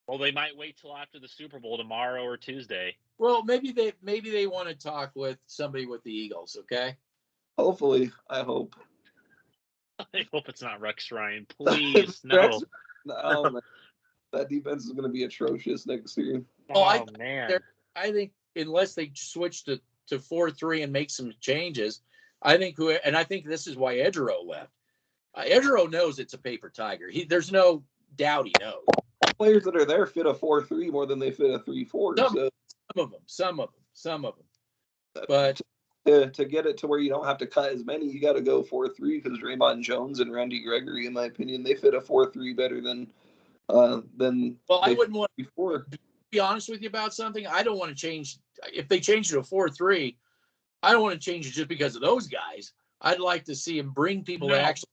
Well, they might wait till after the Super Bowl tomorrow or Tuesday. Well, maybe they want to talk with somebody with the Eagles. Okay. Hopefully, I hope. I hope it's not Rex Ryan. Please, no. Oh, man. That defense is going to be atrocious next year. Oh, man. I think unless they switch to 4-3 and make some changes, I think this is why Edgerro left. Edgerro knows it's a paper tiger. There's no doubt he knows. Players that are there fit a 4-3 more than they fit a 3-4. Some of them. But to get it to where you don't have to cut as many, you got to go 4-3 because Draymond Jones and Randy Gregory, in my opinion, they fit a 4-3 better than. Well, I wouldn't want before. To be honest with you about something. I don't want to change. If they change it to 4-3, I don't want to change it just because of those guys. I'd like to see him bring people that actually.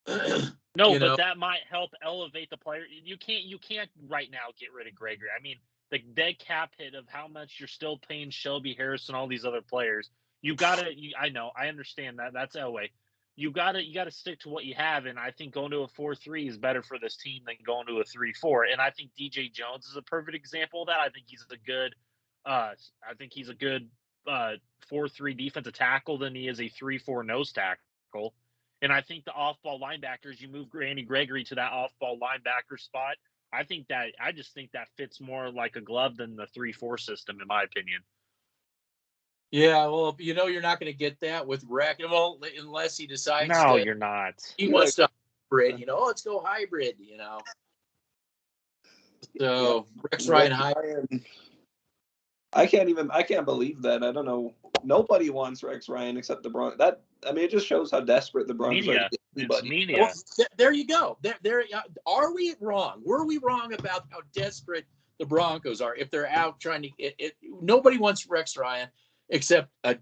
But that might help elevate the player. You can't right now get rid of Gregory. I mean, the dead cap hit of how much you're still paying Shelby Harris and all these other players. I understand that. That's Elway. You gotta stick to what you have, and I think going to a 4-3 is better for this team than going to a 3-4. And I think DJ Jones is a perfect example of that. I think he's a good 4-3 defensive tackle than he is a 3-4 nose tackle. And I think the off-ball linebackers, you move Randy Gregory to that off-ball linebacker spot. I just think that fits more like a glove than the 3-4 system, in my opinion. Yeah, well, you're not going to get that with Rex. Well, unless he decides. No, you're not. He wants to hybrid. Let's go hybrid. So Rex Ryan hybrid. I can't believe that. I don't know. Nobody wants Rex Ryan except the Broncos. It just shows how desperate the Broncos are to get anybody. Media. Well, there you go. There. Are we wrong? Were we wrong about how desperate the Broncos are? If they're out trying to, nobody wants Rex Ryan except a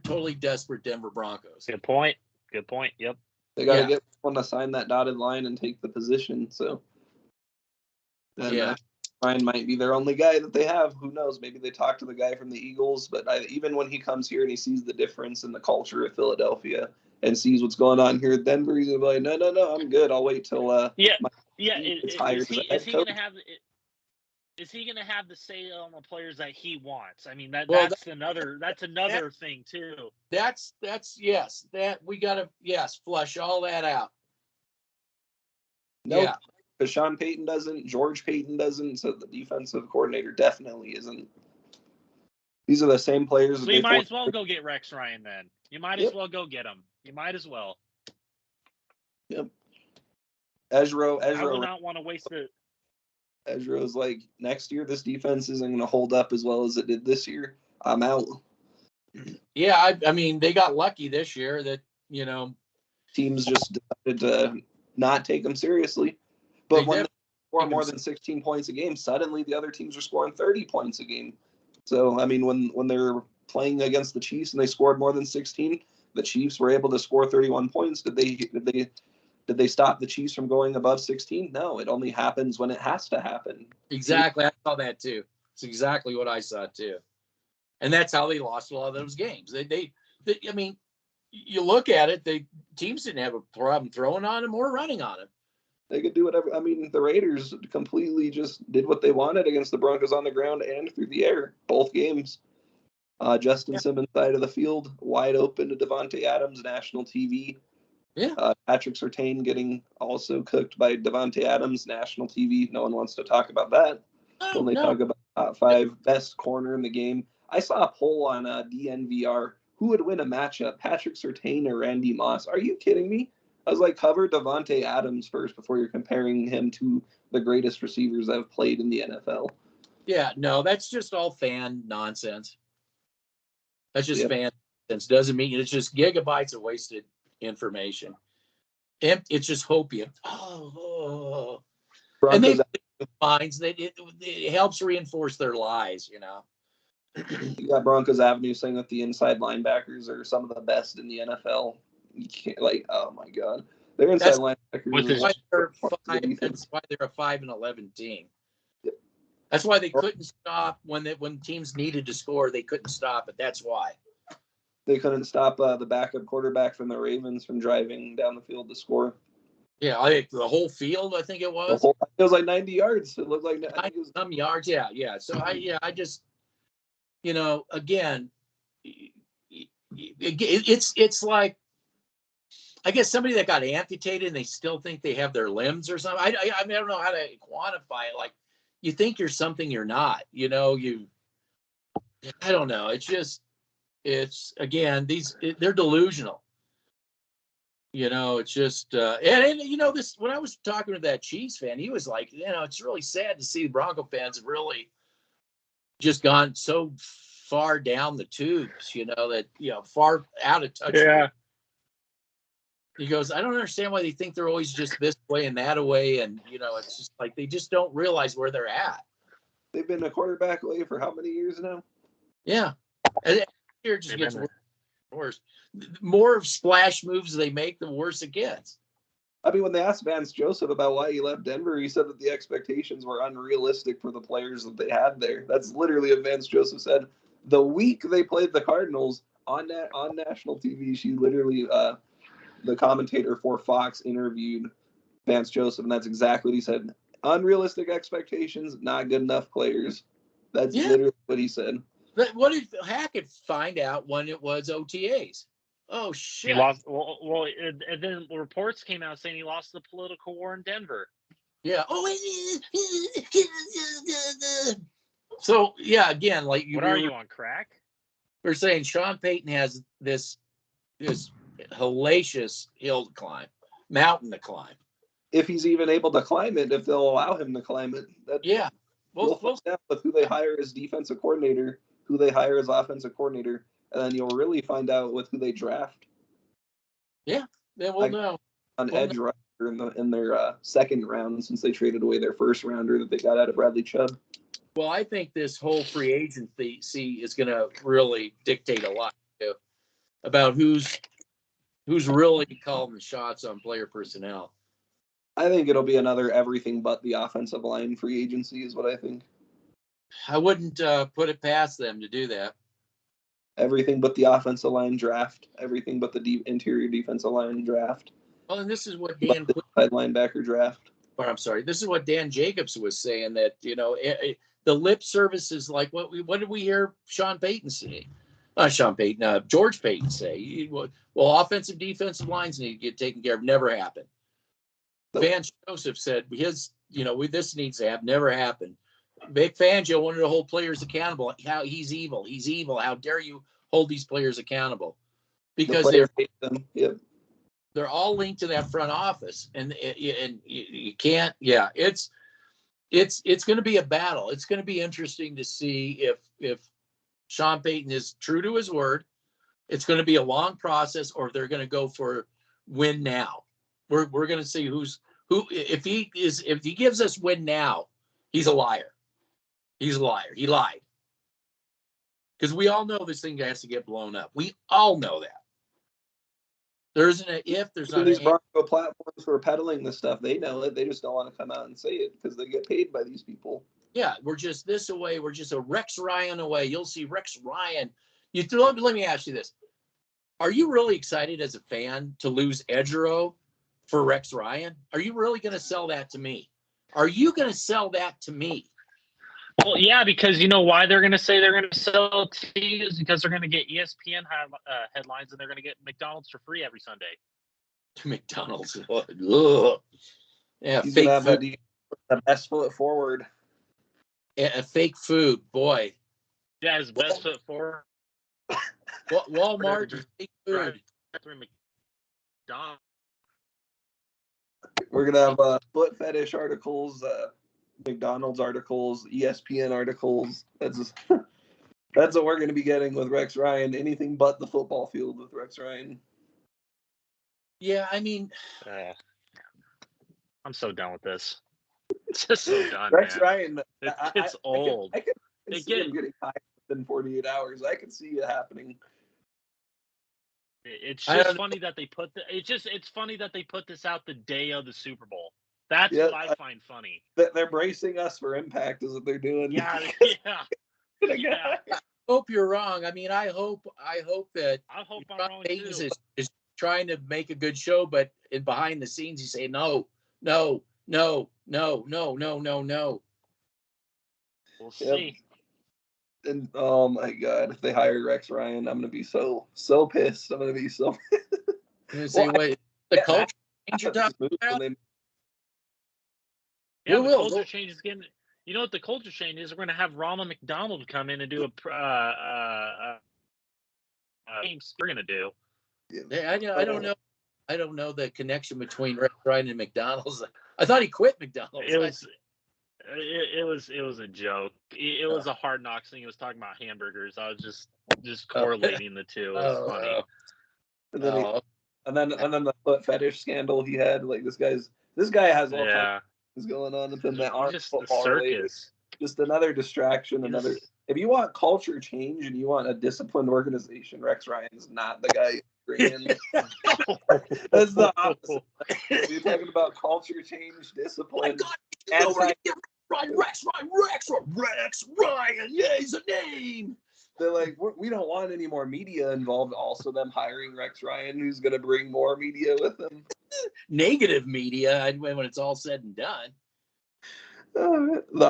totally desperate Denver Broncos. Good point. Yep. They got to get someone to sign that dotted line and take the position. So. Ryan might be their only guy that they have. Who knows? Maybe they talk to the guy from the Eagles. But even when he comes here and he sees the difference in the culture of Philadelphia and sees what's going on here at Denver, he's gonna be like, no, I'm good. I'll wait till Is he gonna have the say on the players that he wants? I mean, that's another thing too. That's yes. That we gotta flush all that out. Nope. Because Sean Payton doesn't, George Payton doesn't, so the defensive coordinator definitely isn't. These are the same players. So you might as well go get Rex Ryan then. You might as well go get him. You might as well. Yep. Ezra. I would not want to waste it. Ezra's like, next year this defense isn't going to hold up as well as it did this year. I'm out. Yeah, I mean, they got lucky this year that, teams just decided to not take them seriously. But when they score more than 16 points a game, suddenly the other teams are scoring 30 points a game. So, I mean, when they're playing against the Chiefs and they scored more than 16, the Chiefs were able to score 31 points. Did they stop the Chiefs from going above 16? No, it only happens when it has to happen. Exactly. I saw that too. It's exactly what I saw too. And that's how they lost a lot of those games. They I mean, you look at it, teams didn't have a problem throwing on them or running on them. They could do whatever. I mean, the Raiders completely just did what they wanted against the Broncos on the ground and through the air, both games. Justin Simmons side of the field, wide open to Devontae Adams, national TV. Yeah. Patrick Surtain getting also cooked by Devontae Adams, national TV. No one wants to talk about that. Talk about top 5 best corner in the game. I saw a poll on DNVR who would win a matchup, Patrick Surtain or Randy Moss? Are you kidding me? I was like, cover Devontae Adams first before you're comparing him to the greatest receivers that have played in the NFL. Yeah, no, that's just all fan nonsense. That's just Yep. fan nonsense. Doesn't mean it's just gigabytes of wasted information. It's just hopium. And Broncos, they finds that it helps reinforce their lies, you know. you got Broncos Avenue saying that the inside linebackers are some of the best in the NFL. You can't, like, oh my God. Their inside linebackers with his- Why they're defense. that's why they're a 5-11 team. Yep. That's why they couldn't stop when teams needed to score. They couldn't stop it. That's why. They couldn't stop the backup quarterback from the Ravens from driving down the field to score. Yeah, I think the whole field. I think it was. It was like 90 yards. It looked like I think it was, Some yards. Yeah. So I just, you know, again, it's like, I guess somebody that got amputated and they still think they have their limbs or something. I mean, I don't know how to quantify it. Like, you think you're something you're not. You know, I don't know. It's again, they're delusional. You know, it's just and you know, this when I was talking to that Chiefs fan, he was like, you know, it's really sad to see the Bronco fans have really just gone so far down the tubes, you know, that, you know, far out of touch. Yeah. He goes, I don't understand why they think they're always just this way and that way. And, you know, it's just like they just don't realize where they're at. they've been a quarterback away for how many years now? Yeah. And here just gets worse and worse. The more splash moves they make, the worse it gets. I mean, when they asked Vance Joseph about why he left Denver, he said that the expectations were unrealistic for the players that they had there. That's literally what Vance Joseph said. The week they played the Cardinals on national TV, she literally, the commentator for Fox interviewed Vance Joseph, and that's exactly what he said. Unrealistic expectations, not good enough players. That's literally what he said. But what did Hackett find out when it was OTAs? Oh, shit. He lost. Well, and then reports came out saying he lost the political war in Denver. Yeah. So, yeah, again, like what are you on crack? We're saying Sean Payton has this hellacious hill to climb, mountain to climb. If he's even able to climb it, if they'll allow him to climb it. Yeah. We'll find out with who they hire as defensive coordinator, who they hire as offensive coordinator, and then you'll really find out with who they draft. Yeah, then we'll know. On edge rusher in their second round, since they traded away their first rounder that they got out of Bradley Chubb. Well, I think this whole free agency is going to really dictate a lot too, about who's really calling the shots on player personnel. I think it'll be another everything but the offensive line free agency is what I think. I wouldn't put it past them to do that. Everything but the offensive line draft. Everything but the interior defensive line draft. Well, and this is what Dan linebacker draft. Or I'm sorry, this is what Dan Jacobs was saying, that, you know, the lip service is like what did we hear Sean Payton say? George Payton say. Well, offensive, defensive lines need to get taken care of. Never happened. Vance Joseph said this needs to have never happened. Vic Fangio wanted to hold players accountable. How he's evil. He's evil. How dare you hold these players accountable? Because they're all linked to that front office, and you can't. Yeah, it's going to be a battle. It's going to be interesting to see if Sean Payton is true to his word. It's going to be a long process, or if they're going to go for win now. We're going to see who. If he gives us win now, he's a liar. He's a liar. He lied. Because we all know this thing has to get blown up. We all know that. There isn't an if. There's not these Bronco platforms who are peddling this stuff. They know it. They just don't want to come out and say it because they get paid by these people. Yeah, we're just this away. We're just a Rex Ryan away. You'll see Rex Ryan. Let me ask you this: are you really excited as a fan to lose Edgero for Rex Ryan? Are you really going to sell that to me? Are you going to sell that to me? Well, yeah, because you know why they're going to say they're going to sell it to you is because they're going to get ESPN headlines and they're going to get McDonald's for free every Sunday. McDonald's. Ugh. Yeah, he's fake food. The best foot forward. Yeah, fake food, boy. Yeah, his best foot forward. Walmart is fake food. We're gonna have foot fetish articles, McDonald's articles, ESPN articles. That's what we're gonna be getting with Rex Ryan. Anything but the football field with Rex Ryan. Yeah, I mean, I'm so done with this. It's just so done, Rex man. Ryan, It's old. I can see him getting hired within 48 hours. I can see it happening. It's just funny that they put it's funny that they put this out the day of the Super Bowl. That's what I find funny. They're bracing us for impact, is what they're doing. Yeah. I hope you're wrong. I mean, I hope that I'm wrong too. Is trying to make a good show, but behind the scenes, you say no. We'll see. And oh my God, if they hire Rex Ryan, I'm gonna be so pissed. I'm gonna be so. Say what the culture change you're talking about? Yeah, the culture change is getting. You know what the culture change is? We're going to have Ronald McDonald come in and do a games. We're going to do. I don't know. I don't know the connection between Rex Ryan and McDonald's. I thought he quit McDonald's. It was a joke. It was a Hard Knocks thing. It was talking about hamburgers. I was just correlating the two. It was funny. And then the foot fetish scandal he had. Like this guy has all kinds of things going on with him that aren't just football related. Just another distraction. If you want culture change and you want a disciplined organization, Rex Ryan is not the guy. That's the opposite. You're talking about culture change, discipline. Rex Ryan, yeah, he's a name. They're like, we don't want any more media involved. Also, them hiring Rex Ryan, who's going to bring more media with him. Negative media when it's all said and done.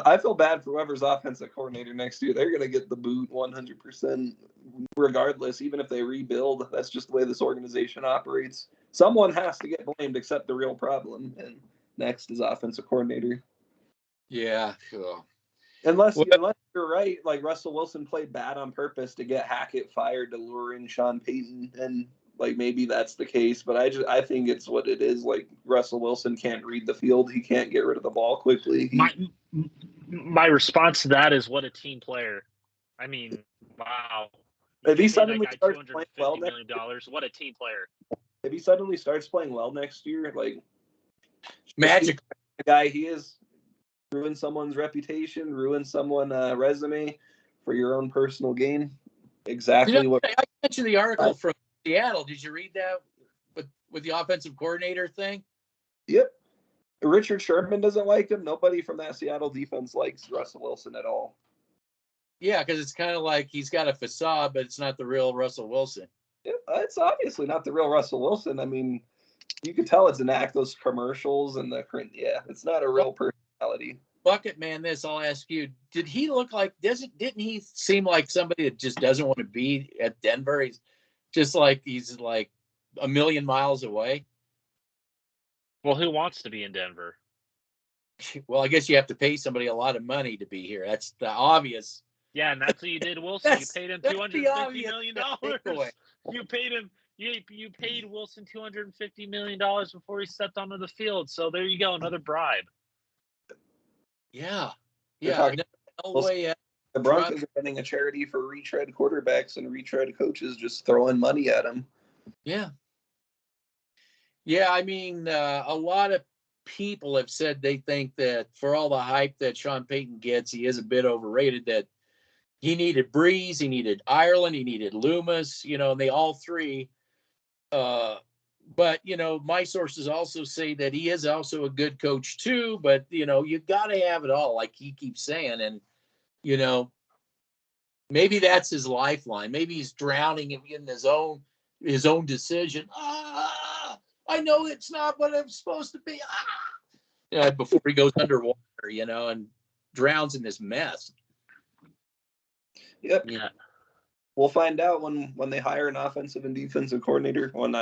I feel bad for whoever's offensive coordinator next year. They're going to get the boot 100%, regardless. Even if they rebuild, that's just the way this organization operates. Someone has to get blamed, except the real problem. And next is offensive coordinator. Yeah, sure. Unless you're right, like Russell Wilson played bad on purpose to get Hackett fired to lure in Sean Payton, and like maybe that's the case, but I think it's what it is. Like Russell Wilson can't read the field, he can't get rid of the ball quickly. My response to that is what a team player. I mean, wow. If he suddenly starts playing well $250 million, what a team player. If he suddenly starts playing well next year, like magic, the guy he is. Ruin someone's reputation, ruin someone's resume for your own personal gain. Exactly what I mentioned the article from Seattle. Did you read that with the offensive coordinator thing? Yep. Richard Sherman doesn't like him. Nobody from that Seattle defense likes Russell Wilson at all. Yeah, because it's kind of like he's got a facade, but it's not the real Russell Wilson. Yeah, it's obviously not the real Russell Wilson. I mean, you can tell it's an act. Those commercials and it's not a real personality. Bucket man, I'll ask you: did he look like? Didn't he seem like somebody that just doesn't want to be at Denver? He's just like he's like a million miles away. Well, who wants to be in Denver? Well, I guess you have to pay somebody a lot of money to be here. That's the obvious. Yeah, and that's what you did, Wilson. You paid him $250 million. You paid him. You paid Wilson $250 million before he stepped onto the field. So there you go, another bribe. Yeah. No way. The Broncos are running a charity for retread quarterbacks and retread coaches, just throwing money at them. Yeah. Yeah, I mean, a lot of people have said they think that for all the hype that Sean Payton gets, he is a bit overrated, that he needed Breeze, he needed Ireland, he needed Loomis, and they all three. But, my sources also say that he is also a good coach too, but, you got to have it all, like he keeps saying. And, maybe that's his lifeline. Maybe he's drowning in his own decision. I know it's not what I'm supposed to be. Before he goes underwater, and drowns in this mess. Yep. Yeah. We'll find out when they hire an offensive and defensive coordinator. When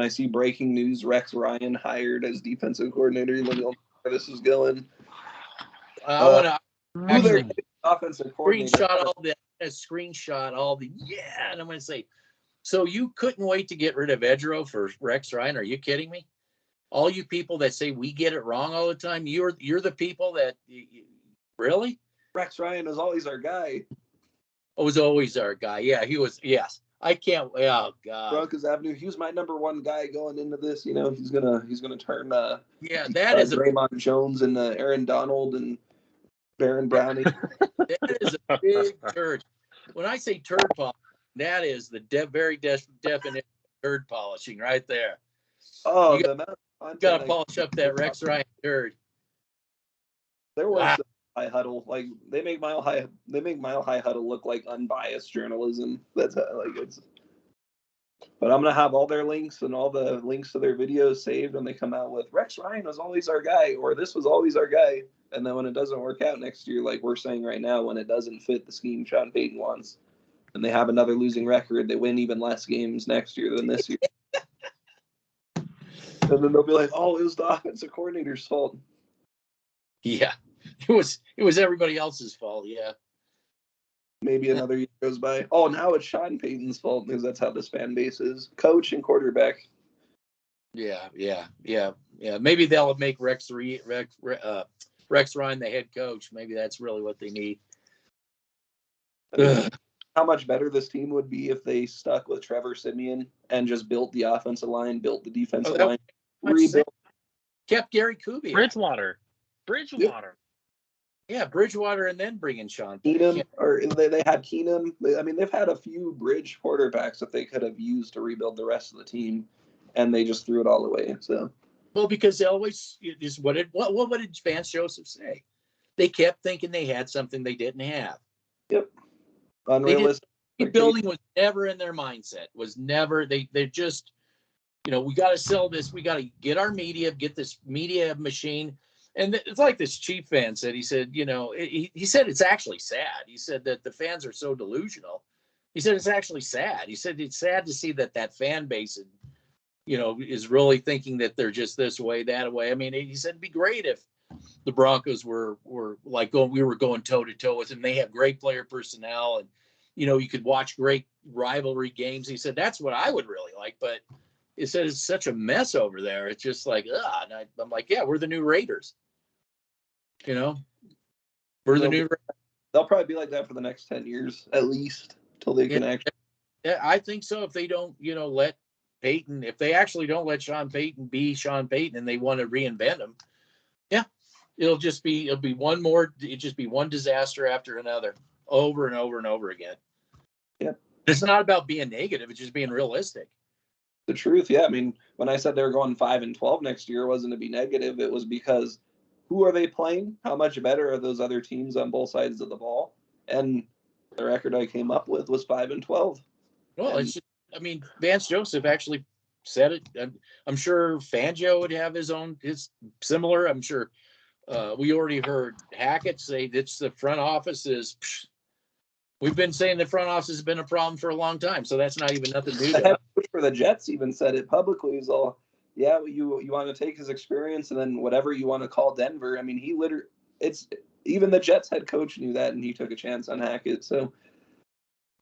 I see breaking news, Rex Ryan hired as defensive coordinator, then you'll know where this is going. I want to offensive coordinator. Screenshot all a screenshot all the and I'm going to say, so you couldn't wait to get rid of Edro for Rex Ryan? Are you kidding me? All you people that say we get it wrong all the time, you're the people that really. Rex Ryan was always our guy. Was always our guy. Yeah, he was. Yes, I can't. Oh God. Broncos Avenue. He was my number one guy going into this. You know, he's gonna turn. That is Draymond Jones and Aaron Donald and Baron Browning. That is a big turd. When I say turd polish, that is the very definition of turd polishing right there. Oh, you got to polish up that Rex Ryan turd. There was High Huddle. Like they make Mile High Huddle look like unbiased journalism. That's like it's. But I'm gonna have all their links and all the links to their videos saved when they come out with Rex Ryan was always our guy, or this was always our guy. And then when it doesn't work out next year, like we're saying right now, when it doesn't fit the scheme Sean Payton wants, and they have another losing record, they win even less games next year than this year. And then they'll be like, "Oh, it was the offensive coordinator's fault." Yeah, it was everybody else's fault. Yeah. Maybe another year goes by. Oh, now it's Sean Payton's fault because that's how this fan base is. Coach and quarterback. Yeah. Maybe they'll make Rex Ryan the head coach. Maybe that's really what they need. How much better this team would be if they stuck with Trevor Siemian and just built the offensive line, built the defensive line, rebuilt. Kept Gary Kubiak. Bridgewater. Yeah, Bridgewater, and then bring in Sean Keenum, or they had Keenum. I mean, they've had a few bridge quarterbacks that they could have used to rebuild the rest of the team, and they just threw it all away. So, well, because they always is what did Vance Joseph say? They kept thinking they had something they didn't have. Yep, unrealistic. Rebuilding was never in their mindset. Was never. They're just, we got to sell this. We got to get our media, get this media machine. And it's like this Chief fan said. He said, he said it's actually sad. He said that the fans are so delusional. He said it's actually sad. He said it's sad to see that fan base, is really thinking that they're just this way, that way. I mean, he said it'd be great if the Broncos were like we were going toe to toe with them. They have great player personnel, and you could watch great rivalry games. He said that's what I would really like, but he said it's such a mess over there. It's just like, and I'm like, yeah, we're the new Raiders. We're the new. They'll probably be like that for the next 10 years at least, till they can actually. Yeah, I think so. If they don't, let Peyton, if they actually don't let Sean Payton be Sean Payton, and they want to reinvent him, yeah, it'll be one more. It'll just be one disaster after another, over and over and over again. Yeah, it's not about being negative. It's just being realistic. The truth, yeah. I mean, when I said they were going 5-12 next year, it wasn't to be negative. It was because who are they playing? How much better are those other teams on both sides of the ball? And the record I came up with was 5-12. Well, it's just, Vance Joseph actually said it. I'm sure Fangio would have his similar. I'm sure we already heard Hackett say it's the front office is. We've been saying the front office has been a problem for a long time, so that's not even nothing new. The head coach for the Jets even said it publicly. He's all, yeah, you want to take his experience and then whatever you want to call Denver. I mean, even the Jets head coach knew that, and he took a chance on Hackett. So,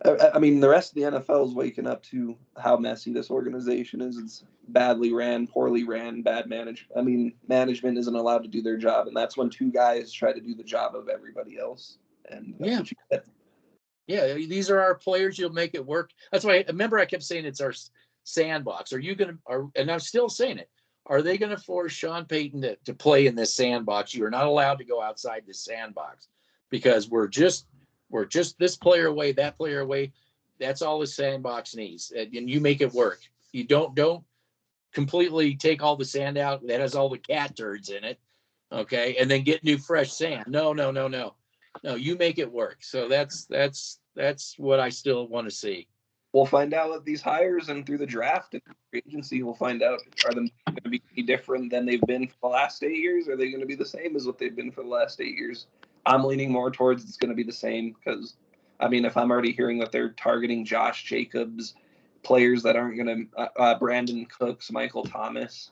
I mean, the rest of the NFL is waking up to how messy this organization is. It's badly ran, poorly ran, bad management. I mean, management isn't allowed to do their job, and that's when two guys try to do the job of everybody else. And that's what you get. Yeah, these are our players. You'll make it work. That's why I kept saying it's our sandbox. And I'm still saying it. Are they going to force Sean Payton to play in this sandbox? You are not allowed to go outside this sandbox because we're just this player away, that player away. That's all the sandbox needs. And you make it work. You don't completely take all the sand out that has all the cat turds in it. Okay. And then get new fresh sand. No, you make it work. So that's what I still want to see. We'll find out with these hires and through the draft and free agency. We'll find out, are they going to be different than they've been for the last 8 years? Or are they going to be the same as what they've been for the last 8 years? I'm leaning more towards it's going to be the same because, if I'm already hearing that they're targeting Josh Jacobs, players that aren't going to Brandon Cooks, Michael Thomas.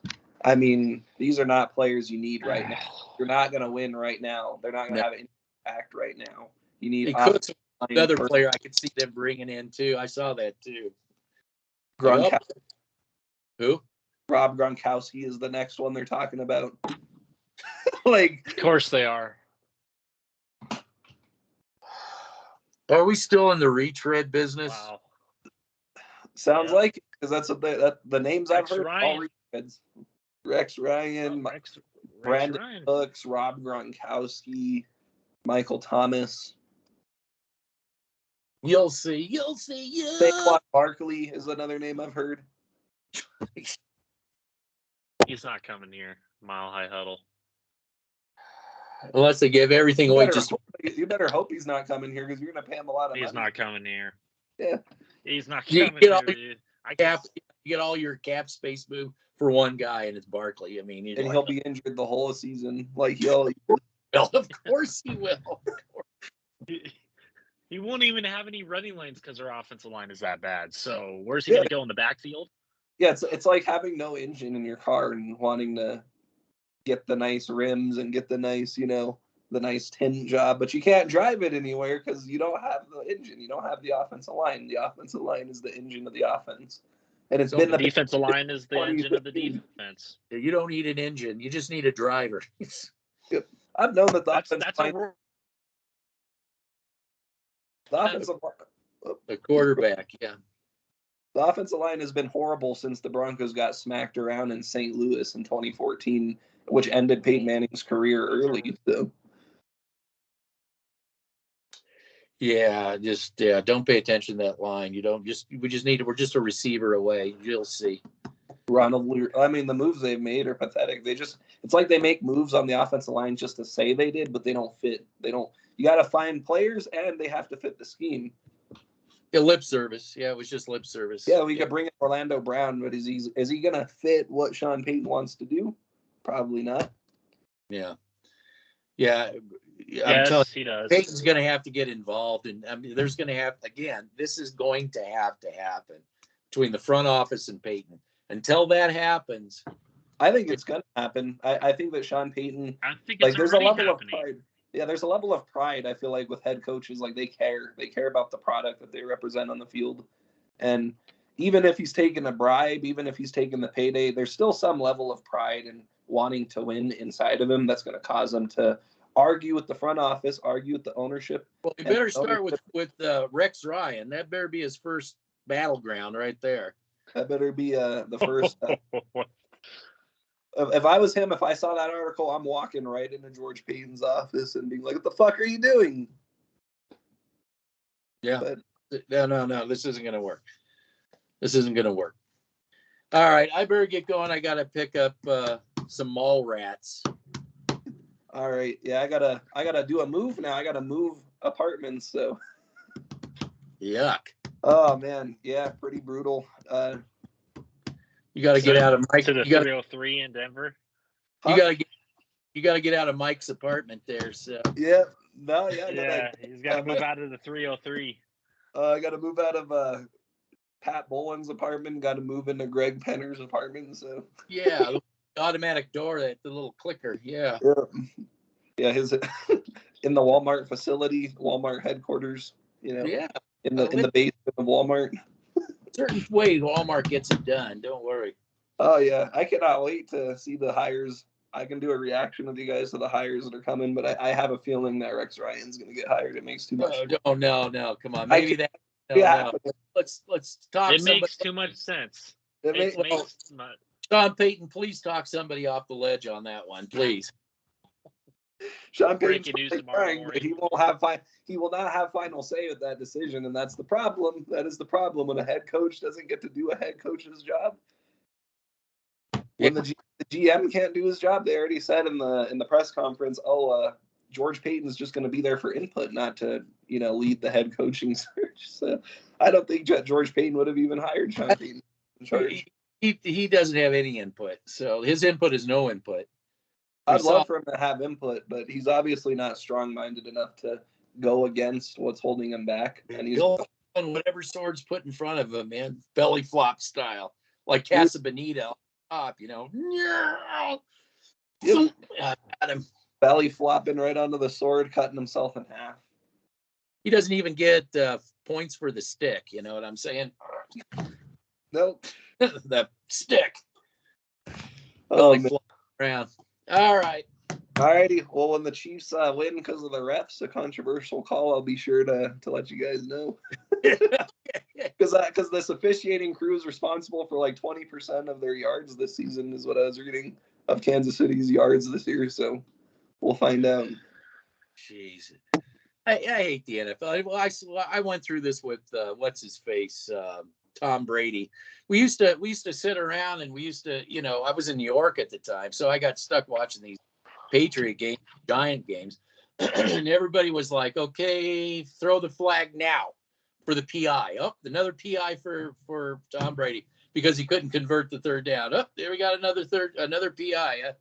These are not players you need right now. You're not going to win right now. They're not going to have any impact right now. You need another player I could see them bringing in too. I saw that too. Gronkowski. Who? Rob Gronkowski is the next one they're talking about. Like, Of course they are. Are we still in the retread business? Wow. Sounds like it, because that's what the names Rex I've heard. Ryan. All retreads. Rex Ryan, Rex Brandon Ryan. Cooks, Rob Gronkowski, Michael Thomas. You'll see. You'll see. Yeah. Saquon Barkley is another name I've heard. He's not coming here. Mile High Huddle. Unless they give everything away. You better hope he's not coming here because you're going to pay him a lot of money. He's not coming here. Yeah. He's not You coming get here, all dude. you get all your cap space move for one guy, and it's Barkley. I mean, He'll be injured the whole season. Like he'll. Well, of course he will. He won't even have any running lanes because our offensive line is that bad. So where's he going to go in the backfield? Yeah, it's like having no engine in your car and wanting to get the nice rims and get the nice, the nice tint job, but you can't drive it anywhere because you don't have the engine. You don't have the offensive line. The offensive line is the engine of the offense. And it's been the defensive line is the engine of the defense. You don't need an engine. You just need a driver. Yep. I've known that the quarterback, yeah. The offensive line has been horrible since the Broncos got smacked around in St. Louis in 2014, which ended Peyton Manning's career early. So. Yeah, don't pay attention to that line. We're just a receiver away. You'll see. The moves they've made are pathetic. It's like they make moves on the offensive line just to say they did, but they don't fit. You got to find players and they have to fit the scheme. Yeah, lip service. Yeah, it was just lip service. Yeah, we could bring in Orlando Brown, but is he going to fit what Sean Payton wants to do? Probably not. Yeah. Yeah. Yes, he does. Peyton's going to have to get involved. And there's going to have, again, this is going to have to happen between the front office and Peyton. Until that happens. I think it's going to happen. I think that Sean Payton, there's a level of pride. Yeah, there's a level of pride, I feel like, with head coaches. Like, they care about the product that they represent on the field. And even if he's taking a bribe, even if he's taking the payday, there's still some level of pride and wanting to win inside of him that's going to cause him to argue with the front office, argue with the ownership. Well, you better start with Rex Ryan. That better be his first battleground right there. That better be the first. If I was him, if I saw that article, I'm walking right into George Payton's office and being like, "What the fuck are you doing?" Yeah. But, no. This isn't going to work. All right. I better get going. I got to pick up some mall rats. All right. Yeah, I gotta do a move now. I gotta move apartments. So. Yuck. Oh man. Yeah. Pretty brutal. You got to get out of Mike. To the 303 in Denver. You got to get out of Mike's apartment there. So. Yeah. No. Yeah. He's got to move out of the 303. I got to move out of Pat Boland's apartment. Got to move into Greg Penner's apartment. So. Yeah, the automatic door, the little clicker. Yeah. Yeah. His in the Walmart facility, Walmart headquarters. Yeah. In the basement of Walmart. Certain way Walmart gets it done. Don't worry. Oh yeah, I cannot wait to see the hires. I can do a reaction with you guys to the hires that are coming, but I have a feeling that Rex Ryan's going to get hired. It makes too much. No. Come on, maybe that. No. Let's talk. It makes too much sense. Sean Payton, please talk somebody off the ledge on that one, please. Sean Payton, he will not have final say with that decision, and that's the problem. That is the problem when a head coach doesn't get to do a head coach's job. When the GM can't do his job, they already said in the press conference, George Payton's just going to be there for input, not to lead the head coaching search. So I don't think George Payton would have even hired Sean Payton in charge. He doesn't have any input, so his input is no input. I'd love for him to have input, but he's obviously not strong-minded enough to go against what's holding him back. And he's on whatever sword's put in front of him, man, belly flop style, like Casabanita up, Yep. Got him belly flopping right onto the sword, cutting himself in half. He doesn't even get points for the stick. You know what I'm saying? Nope. The stick. Oh, Like flying around. All right. alrighty. Well, when the Chiefs win because of the refs, a controversial call, I'll be sure to let you guys know. Because this officiating crew is responsible for like 20% of their yards this season, is what I was reading, of Kansas City's yards this year. So we'll find out. Jeez. I hate the NFL. Well, I went through this with what's his face, Tom Brady. We used to sit around and we used to, I was in New York at the time, so I got stuck watching these Patriot games, Giant games, and everybody was like, "Okay, throw the flag now for the PI." Oh, another PI for Tom Brady because he couldn't convert the third down. Oh, there we got another PI.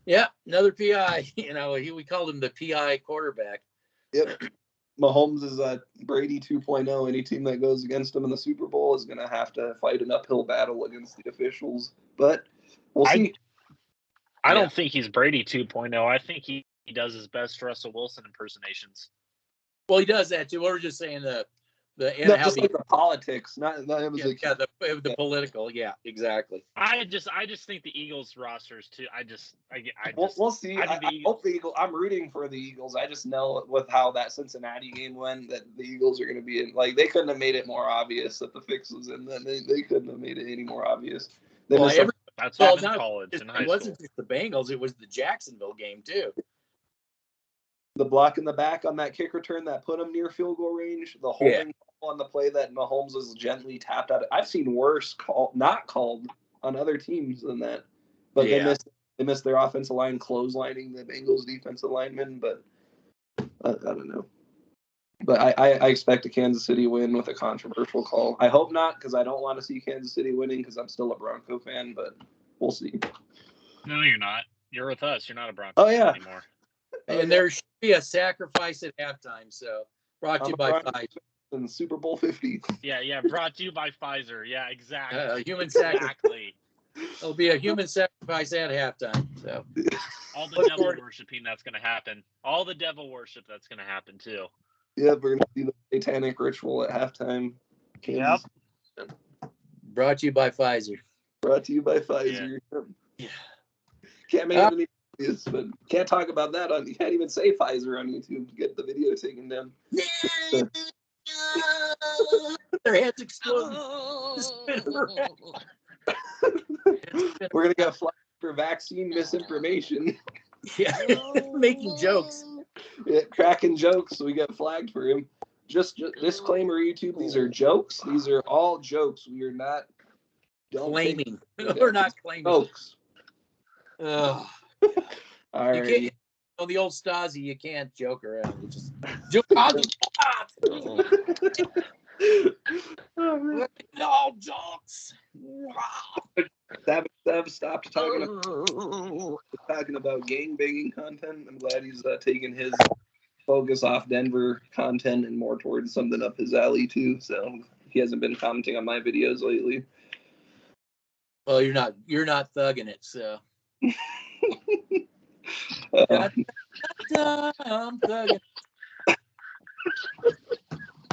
Yeah, another PI. We called him the PI quarterback. Yep. Mahomes is Brady 2.0. Any team that goes against him in the Super Bowl is going to have to fight an uphill battle against the officials. But we'll see. I don't think he's Brady 2.0. I think he does his best Russell Wilson impersonations. Well, he does that too. We're just saying the politics, not him as a kid. The political. Yeah, exactly. I just think the Eagles rosters too. We'll see. I hope the Eagles. I'm rooting for the Eagles. I just know with how that Cincinnati game went that the Eagles are going to be in. Like, they couldn't have made it more obvious that the fix was in. Then they couldn't have made it any more obvious. That's all in college and high school. It wasn't just the Bengals; it was the Jacksonville game too. The block in the back on that kick return that put him near field goal range. The holding on the play that Mahomes was gently tapped out. I've seen worse not called on other teams than that. But they missed their offensive line clotheslining the Bengals defensive lineman. But I don't know. But I expect a Kansas City win with a controversial call. I hope not, because I don't want to see Kansas City winning because I'm still a Bronco fan. But we'll see. No, you're not. You're with us. You're not a Bronco fan anymore. And there should be a sacrifice at halftime. So brought to you by Pfizer. In Super Bowl 50. Yeah. Brought to you by Pfizer. Yeah, exactly. Human sacrifice. There'll be a human sacrifice at halftime. So all the devil worshiping that's going to happen. All the devil worship that's going to happen too. Yeah, we're going to see the satanic ritual at halftime. Yep. Brought to you by Pfizer. Brought to you by Pfizer. Yeah. Can't make any videos, but can't talk about that on. You can't even say Pfizer on YouTube to get the video taken down. Their heads exploding. We're gonna get flagged for vaccine misinformation. Yeah, making jokes. Yeah, cracking jokes, so we get flagged for him. Just disclaimer, YouTube. These are jokes. These are all jokes. We are not claiming. We're not claiming. Jokes. All right. You can't. On the old Stasi, you can't joke around. You just all jokes. Sav stopped talking about gang banging content. I'm glad he's taking his focus off Denver content and more towards something up his alley too. So he hasn't been commenting on my videos lately. Well, you're not thugging it, so. I'm thugging.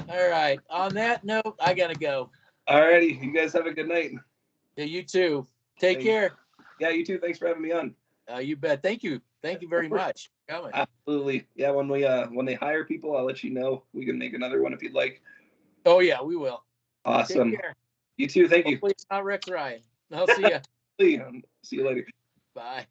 All right. On that note, I gotta go. All righty. You guys have a good night. Yeah, you too. Take care. Yeah, you too. Thanks for having me on. You bet. Thank you. Thank you very much for coming. Absolutely. Yeah, when they hire people, I'll let you know. We can make another one if you'd like. Oh yeah, we will. Awesome. Take care. You too. Thank you. Hopefully it's not Rex Ryan. I'll see you. See you later. Bye.